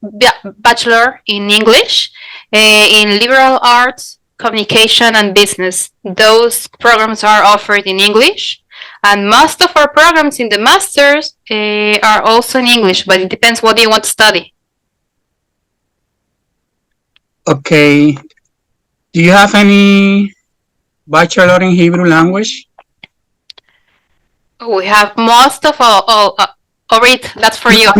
bachelor in English, in liberal arts, communication, and business. Those programs are offered in English, and most of our programs in the masters are also in English, but it depends what you want to study. Okay. Do you have any bachelor in Hebrew language? We have most of all. Orit, that's for you.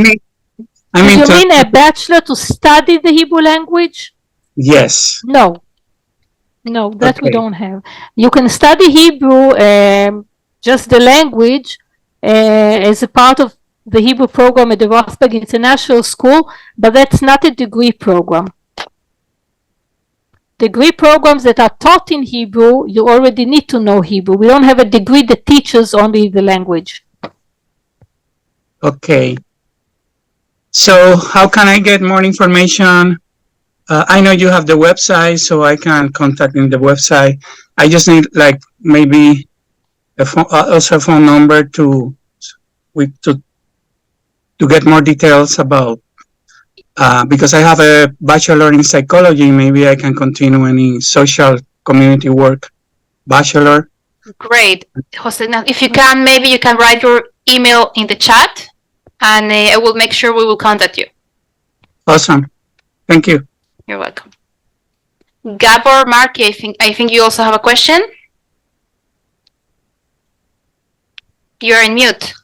Do you mean a bachelor to study the Hebrew language? Yes. No, that we Okay. don't have. You can study Hebrew, just the language, as a part of the Hebrew program at the Rothberg International School, but that's not a degree program. Degree programs that are taught in Hebrew, you already need to know Hebrew. We don't have a degree that teaches only the language. Okay. So how can I get more information? I know you have the website, so I can contact in the website. I just need maybe also a phone number to get more details about, because I have a bachelor in psychology. Maybe I can continue any social community work bachelor. Great. Jose, now if you can, maybe you can write your email in the chat, and I will make sure we will contact you. Awesome. Thank you. You're welcome. Gabor Marky, I think you also have a question. You're in mute.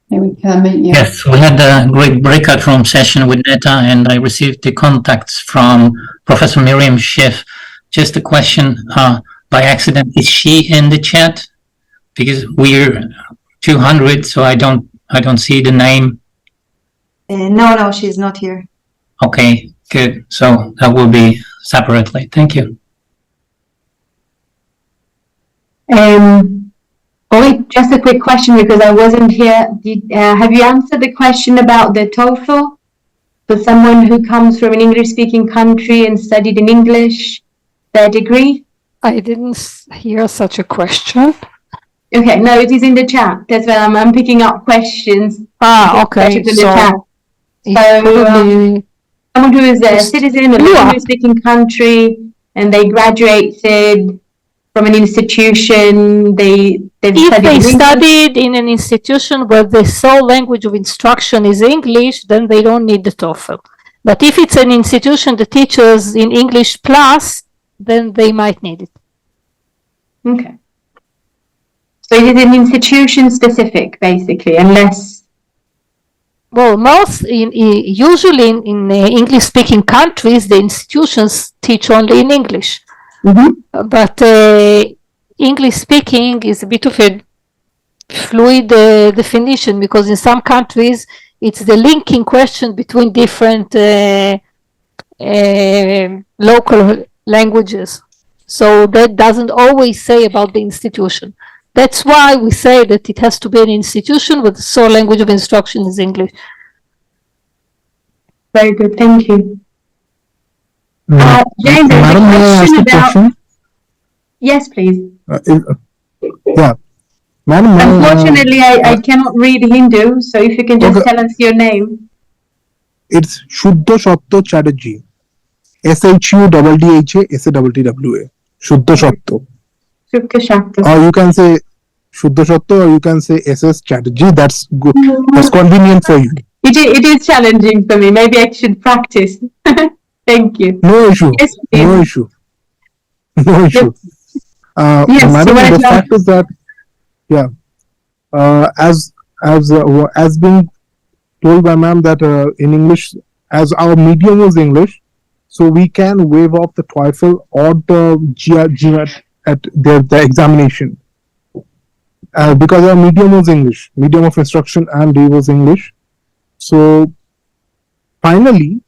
Maybe we can meet you. Yes, we had a great breakout room session with Neta, and I received the contacts from Professor Miriam Schiff. Just a question, by accident, is she in the chat? Because we're 200, so I don't see the name. No, she's not here. Okay, good. So that will be separately. Thank you. Just a quick question because I wasn't here. Have you answered the question about the TOEFL for someone who comes from an English-speaking country and studied in English, their degree? I didn't hear such a question. Okay, no, it is in the chat. That's why I'm picking up questions. Okay. In the chat. So Someone who is a citizen of an English-speaking country and they graduated from an institution, if they studied in an institution where the sole language of instruction is English, then they don't need the TOEFL. But if it's an institution that teaches in English plus, then they might need it. Okay. So it is an institution specific, basically, unless. Well, usually in English-speaking countries, the institutions teach only in English. But English-speaking is a bit of a fluid definition, because in some countries it's the linking question between different local languages. So that doesn't always say about the institution. That's why we say that it has to be an institution with the sole language of instruction is English. Very good, thank you. James, there's Madam, a may I ask question a about. question? Yes, please. Yeah. Madam, Unfortunately, I cannot read Hindu, so if you can just tell us your name. It's Shuddha Shatto Chatterjee. SHUDDHA Shuddha Shatto. Or you can say Shuddha Shatto, or you can say SS Chatterjee. That's good. That's convenient for you. It is challenging for me. Maybe I should practice. Thank you. No issue. Yes, no issue. No issue. Yes, Madam, so the fact is that, yeah, as being told by ma'am that in English, as our medium was English, so we can waive off the TOEFL or the GMAT at the examination. Because our medium was English, medium of instruction and day was English. So finally,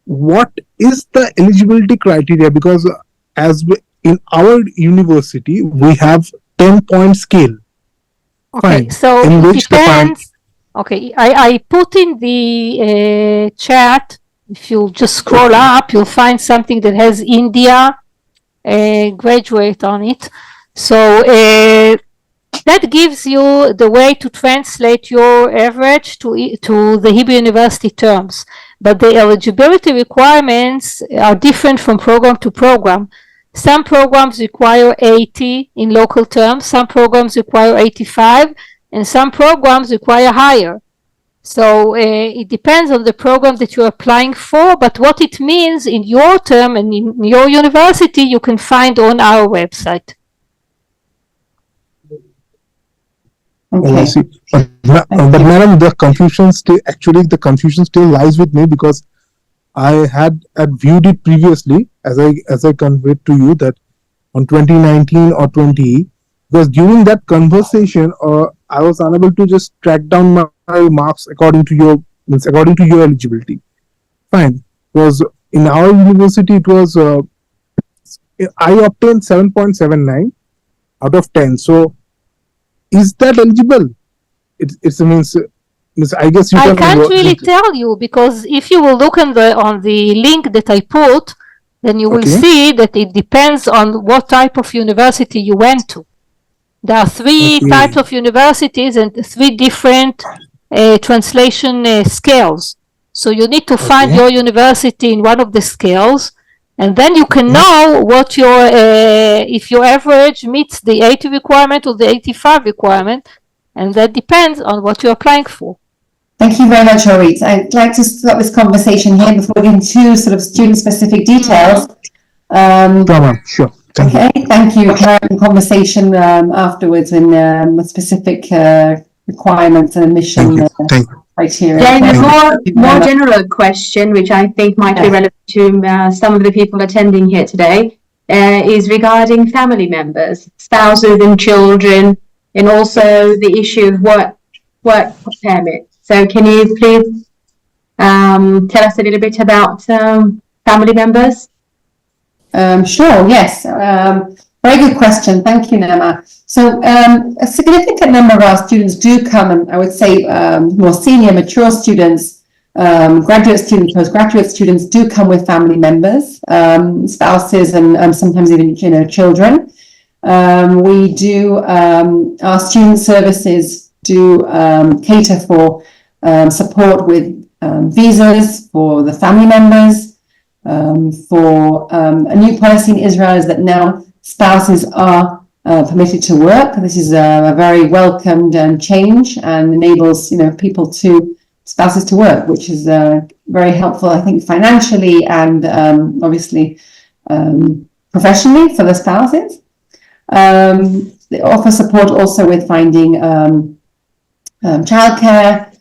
what is the eligibility criteria? Because in our university, we have 10-point scale. Okay, Fine. so In it which depends. Okay, I put in the chat, if you just scroll up, you'll find something that has India graduate on it. So that gives you the way to translate your average to the Hebrew University terms. But the eligibility requirements are different from program to program. Some programs require 80 in local terms, some programs require 85, and some programs require higher. So it depends on the program that you're applying for, but what it means in your term and in your university, you can find on our website. Oh, I see. But madam, the confusion still lies with me, because I had viewed it previously, as I conveyed to you, that on 2019 or 20, because during that conversation, I was unable to just track down my marks according to your eligibility. Fine. Because in our university, it was I obtained 7.79 out of 10. So is that eligible? It means I guess you I can't really tell you, because if you will look on the link that I put, then you will see that it depends on what type of university you went to. There are three types of universities and three different translation scales. So you need to find your university in one of the scales, and then you can know what if your average meets the 80 requirement or the 85 requirement, and that depends on what you're applying for. Thank you very much, Orit. I'd like to start this conversation here before we get into sort of student-specific details. Sure. Thank you. Carrying conversation afterwards in with specific requirements and admission criteria. Then a more general question, which I think might be relevant to some of the people attending here today, is regarding family members, spouses and children, and also the issue of work permit. So can you please tell us a little bit about family members? Sure, yes. Very good question. Thank you, Nema. So a significant number of our students do come, and I would say more senior, mature students, graduate students, postgraduate students do come with family members, spouses, and sometimes even children. We do, our student services do cater for support with visas for the family members, for a new policy in Israel is that now spouses are permitted to work. This is a very welcomed change and enables spouses to work, which is very helpful, I think, financially and obviously professionally for the spouses. They offer support also with finding childcare,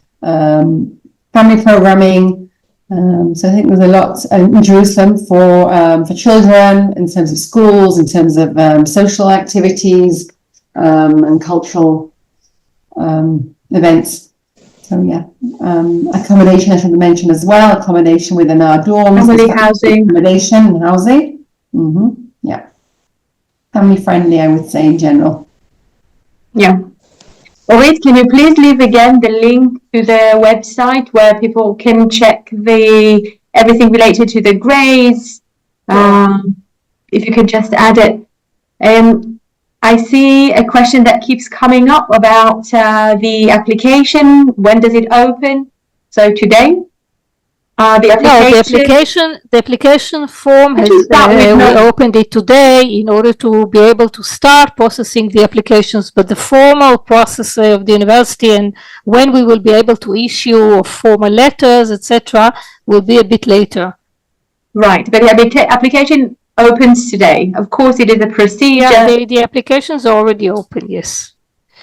family programming. So I think there's a lot in Jerusalem for children in terms of schools, in terms of social activities and cultural events. So yeah, accommodation I should mention as well. Accommodation within our dorms, family housing, accommodation and housing. Yeah, family friendly, I would say in general. Yeah. Orit, can you please leave again the link to the website where people can check everything related to the grades? If you could just add it. I see a question that keeps coming up about the application. When does it open? So today? The application form has, we opened it today in order to be able to start processing the applications, but the formal process of the university and when we will be able to issue formal letters, etc., will be a bit later. Right, but the application opens today. Of course, it is a procedure. Yeah, the applications are already open, yes.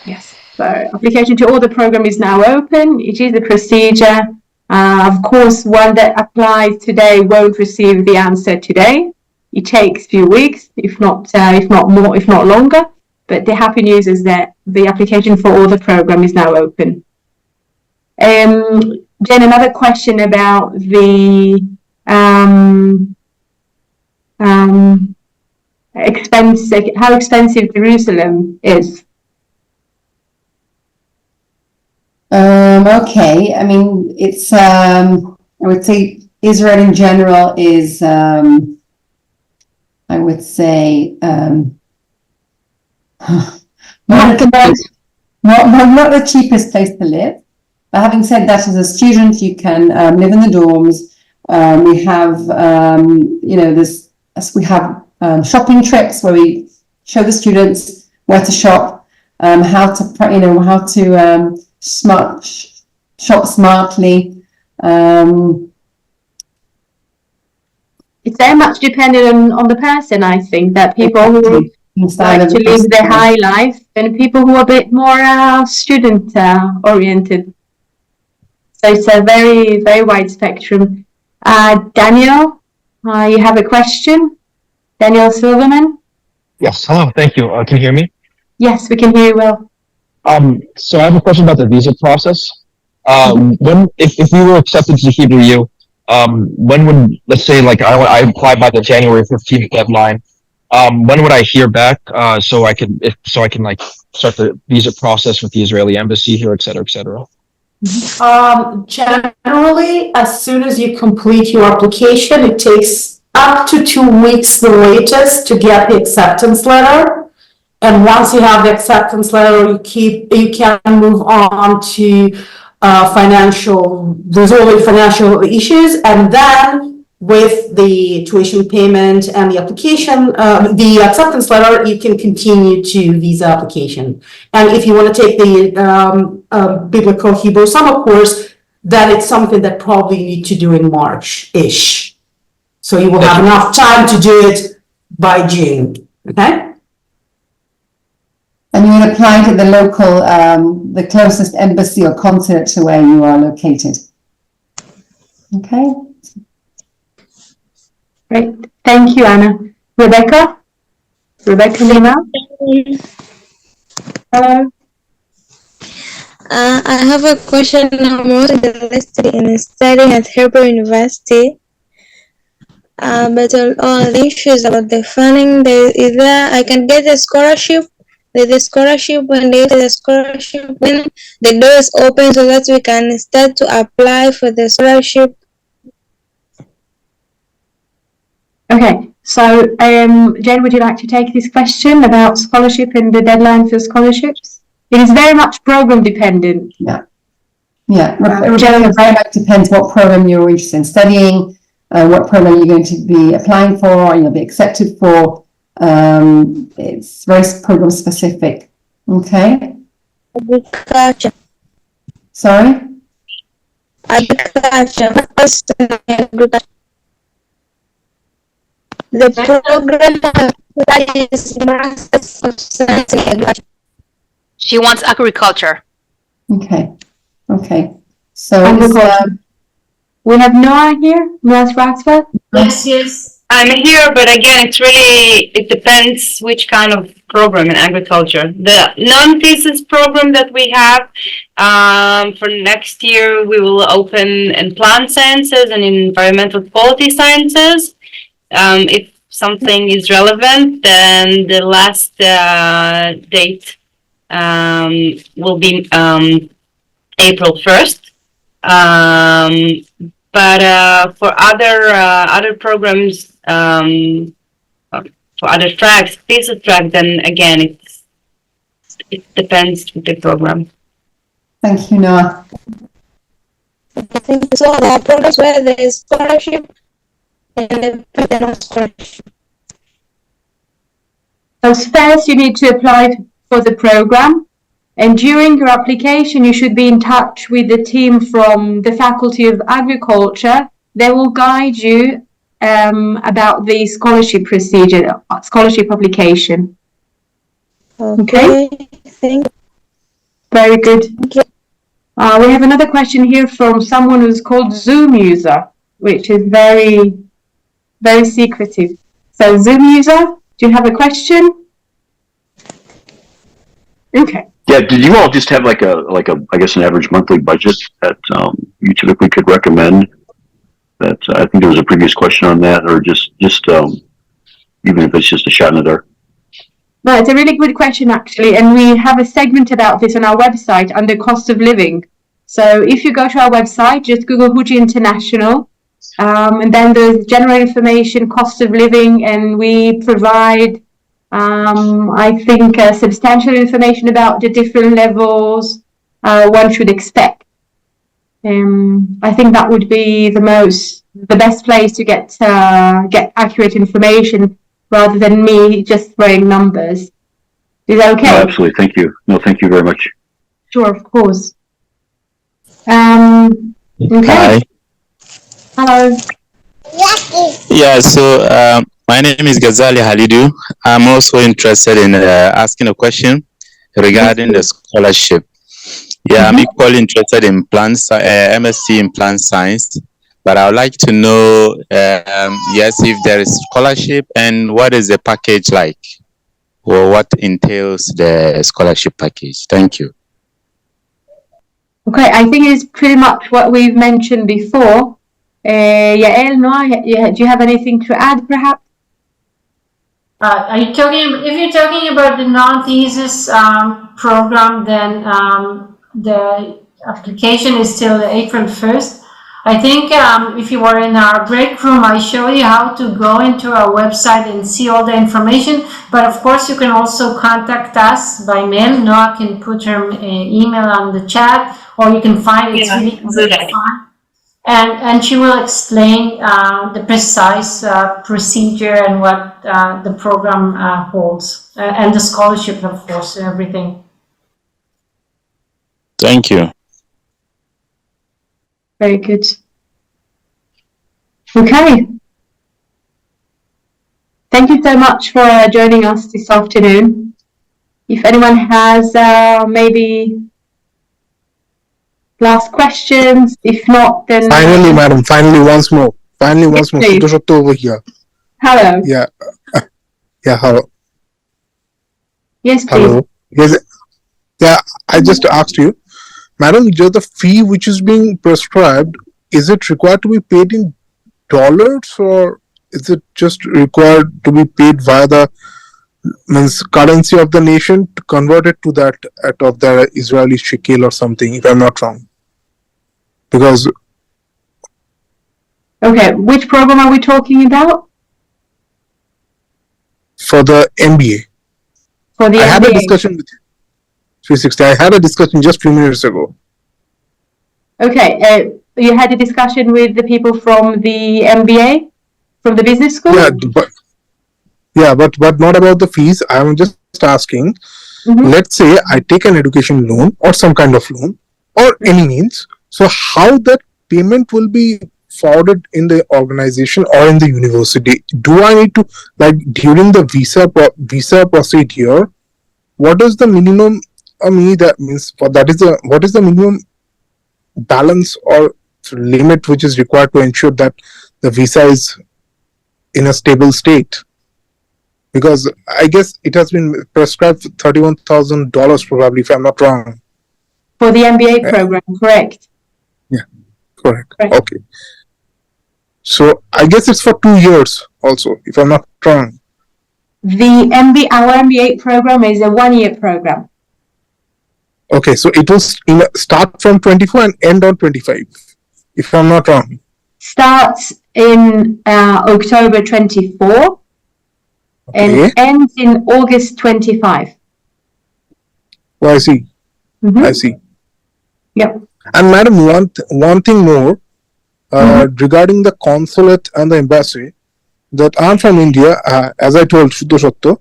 Yes, so application to all the program is now open. It is a procedure. Of course, one that applies today won't receive the answer today. It takes a few weeks, if not more, if not longer. But the happy news is that the application for all the program is now open. Jen, another question about the how expensive Jerusalem is. Okay, I mean, it's, I would say Israel in general is, I would say, not the cheapest place to live. But having said that, as a student, you can live in the dorms. We have, we have shopping trips where we show the students where to shop, how to shop smartly. It's very much dependent on the person, I think, that people who like to live their high life and people who are a bit more student oriented. So it's a very, very wide spectrum. Daniel, you have a question? Daniel Silverman? Yes, hello, thank you. Can you hear me? Yes, we can hear you well. So I have a question about the visa process. If we were accepted to Hebrew U, when would, let's say, like I apply by the January 15th deadline, when would I hear back so I can like start the visa process with the Israeli embassy here, et cetera, et cetera? Generally, as soon as you complete your application, it takes up to 2 weeks the latest to get the acceptance letter. And once you have the acceptance letter, you can move on to resolving financial issues, and then with the tuition payment and the application, the acceptance letter, you can continue to visa application. And if you want to take the Biblical Hebrew Summer course, then it's something that probably you need to do in March-ish. So you will have enough time to do it by June, okay? And you would apply to the local, the closest embassy or consulate to where you are located. Okay. Great. Thank you, Anna. Rebecca Lima? Hello. I have a question. I'm more interested in studying at Hebrew University. But all the issues about the funding, I can get a scholarship. With the scholarship, when they the scholarship, when the door is open so that we can start to apply for the scholarship. Okay, so Jen, would you like to take this question about scholarship and the deadline for scholarships? It is very much program dependent. Yeah. Yeah, it very much depends what program you're interested in studying, what program you're going to be applying for, or you'll be accepted for. It's very program specific. Okay. Agriculture. Sorry? Agriculture. The program is Masters of Science in Agriculture. She wants agriculture. Okay. Okay. So we have Noah here, Noah Raxford. Yes. I'm here, but again, it depends which kind of program in agriculture. The non-thesis program that we have for next year, we will open in plant sciences and in environmental quality sciences. If something is relevant, then the last date will be April 1st. But for other programs, for other tracks, thesis track, then again, it depends with the program. Thank you, Noah. I think so. There are programs where there is scholarship and there are no scholarship. So first, you need to apply for the program. And during your application, you should be in touch with the team from the Faculty of Agriculture. They will guide you about the scholarship procedure, scholarship application. Okay? Thank you. Very good. We have another question here from someone who's called Zoom user, which is very, very secretive. So Zoom user, do you have a question? Okay. Yeah, did you all just have like a I guess an average monthly budget that you typically could recommend? That I think there was a previous question on that, or just even if it's just a shot in the dark. Well, it's a really good question actually, and we have a segment about this on our website under cost of living. So if you go to our website, just Google HUJI International, and then there's general information, cost of living, and we provide I think substantial information about the different levels one should expect. I think that would be the best place to get accurate information rather than me just throwing numbers. Is that okay? No, absolutely. Thank you. No, thank you very much. Sure, of course. Okay. Hi. Hello. Yeah, so my name is Ghazali Halidu. I'm also interested in asking a question regarding the scholarship. Yeah, I'm equally interested in MSc in plant science, but I would like to know, yes, if there is scholarship and what is the package like, or what entails the scholarship package. Thank you. Okay, I think it's pretty much what we've mentioned before. Yael, Noah, do you have anything to add, perhaps? Are you talking? If you're talking about the non-thesis program, then the application is till April 1st. I think if you were in our break room, I showed you how to go into our website and see all the information. But of course, you can also contact us by mail. Noah can put her email on the chat, or you can find it. It's really easy to find. And she will explain the precise procedure and what the program holds, and the scholarship, of course, everything. Thank you. Very good. Okay. Thank you so much for joining us this afternoon. If anyone has maybe last questions, if not, then finally, madam, finally once more. Finally once more. Photoshop over here. Hello. Yeah. Yeah, hello. Yes, please. Hello. Yes. Yeah, I just asked you, madam, the fee which is being prescribed, is it required to be paid in dollars, or is it just required to be paid via the currency of the nation to convert it to that of the Israeli shekel or something, if I'm not wrong? Because okay, which program are we talking about? For the MBA. For the I MBA. had a discussion with 360. I had a discussion just a few minutes ago. Okay, you had a discussion with the people from the MBA, from the business school? But not about the fees. I'm just asking, let's say I take an education loan or some kind of loan or any means. So how that payment will be forwarded in the organization or in the university? Do I need to, like, during the visa procedure, what is the minimum, that means what is the minimum balance or limit which is required to ensure that the visa is in a stable state? Because I guess it has been prescribed $31,000 probably, if I'm not wrong. For the MBA program, correct? Yeah, correct. Okay. So I guess it's for 2 years also, if I'm not wrong. Our MBA program is a 1-year program. Okay, so it will start from 24 and end on 25, if I'm not wrong. Starts in October 24 and ends in August 25. Oh, I see. I see. Yep. And madam, one thing more regarding the consulate and the embassy, that I'm from India, as I told Shuddha Satya,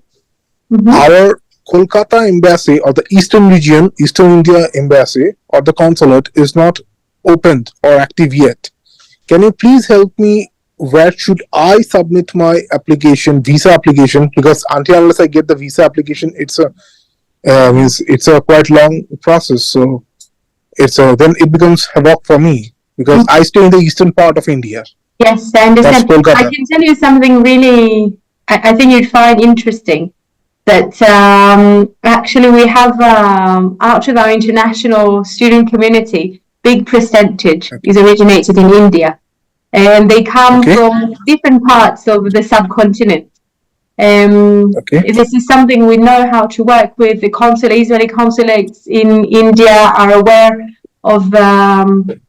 our Kolkata embassy or the Eastern region, Eastern India embassy or the consulate is not opened or active yet. Can you please help me? Where should I submit my application, visa application? Because until unless I get the visa application, it's a quite long process. So then it becomes havoc for me because I stay in the eastern part of India. Yes, I understand. I can tell you something really, I think you'd find interesting. That actually we have out of our international student community, big percentage is originated in India, and they come from different parts of the subcontinent. This is something we know how to work with. The Israeli consulates in India are aware of the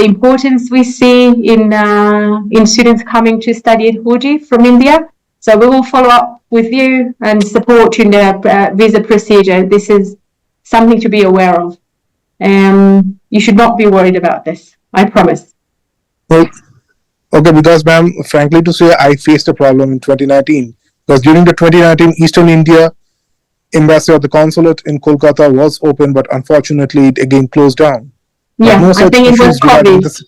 importance we see in students coming to study at HUJI from India. So we will follow up with you and support you in the visa procedure. This is something to be aware of. You should not be worried about this. I promise. Well, okay, because ma'am, frankly to say, I faced a problem in 2019. Because during the 2019 Eastern India Embassy or the consulate in Kolkata was open, but unfortunately it again closed down. Yeah, no I think it was COVID.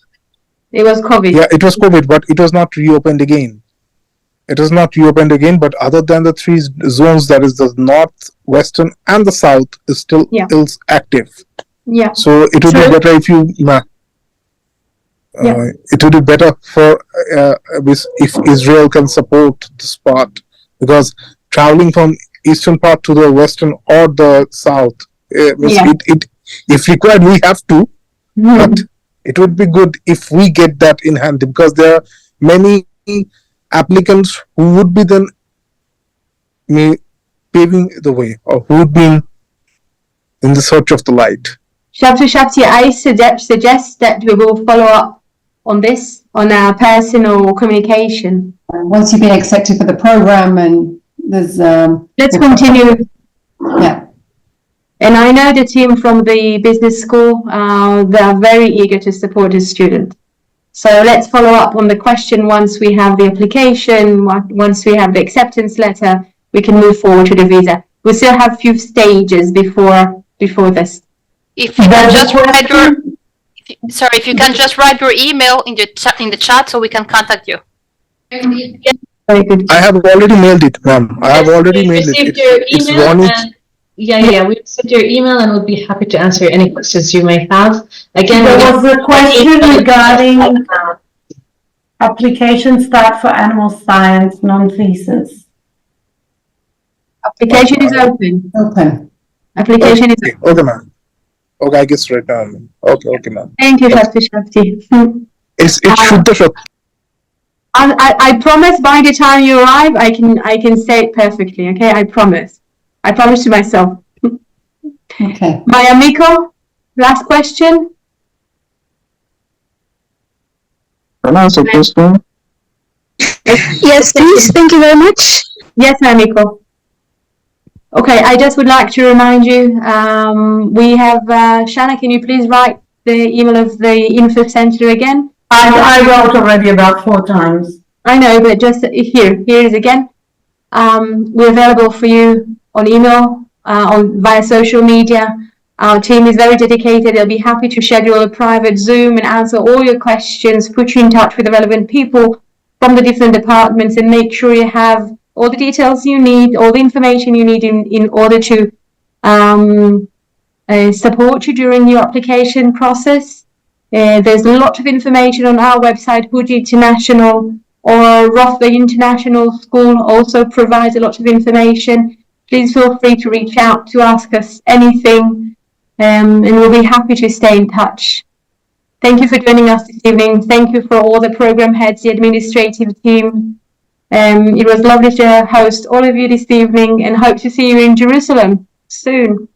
It was COVID. Yeah, it was COVID, but it was not reopened again. It is not reopened again, but other than the 3 zones, that is the north, western, and the south, is still active. Yeah. So it would be better if you. It would be better for if Israel can support this part, because traveling from eastern part to the western or the south, if required, we have to. But it would be good if we get that in hand, because there are many applicants who would be then paving the way, or who would be in the search of the light. Shapti, I suggest that we will follow up on this on our personal communication. Once you've been accepted for the program, and there's let's continue. Yeah. And I know the team from the business school, they are very eager to support the student. So let's follow up on the question once we have the application, once we have the acceptance letter, we can move forward to the visa. We still have a few stages before this. If you can just write if you can just write your email in the chat so we can contact you. Very good. I have already mailed it, ma'am. I have already mailed it. It's Ronnie. We received your email and we'll be happy to answer any questions you may have. Again, there was a question regarding application start for animal science non-thesis. Application is open. Open. Application is open. Okay, ma'am. Okay, I guess right now. Okay, ma'am. Thank you, Shakti. It's Shuddha Shakti. I promise by the time you arrive, I can say it perfectly. Okay, I promise. I promise to myself. Okay. My amico, last question. Can I answer this one? Yes, please. Thank you very much. Yes, amico. Okay, I just would like to remind you, we have, Shana, can you please write the email of the info center again? I wrote already about 4 times. I know, but just here it is again. We're available for you on email, via social media. Our team is very dedicated. They'll be happy to schedule a private Zoom and answer all your questions, put you in touch with the relevant people from the different departments, and make sure you have all the details you need, all the information you need in order to support you during your application process. There's a lot of information on our website, HUJI International, or Rothway International School also provides a lot of information. Please feel free to reach out to ask us anything, and we'll be happy to stay in touch. Thank you for joining us this evening. Thank you for all the program heads, the administrative team. It was lovely to host all of you this evening, and hope to see you in Jerusalem soon.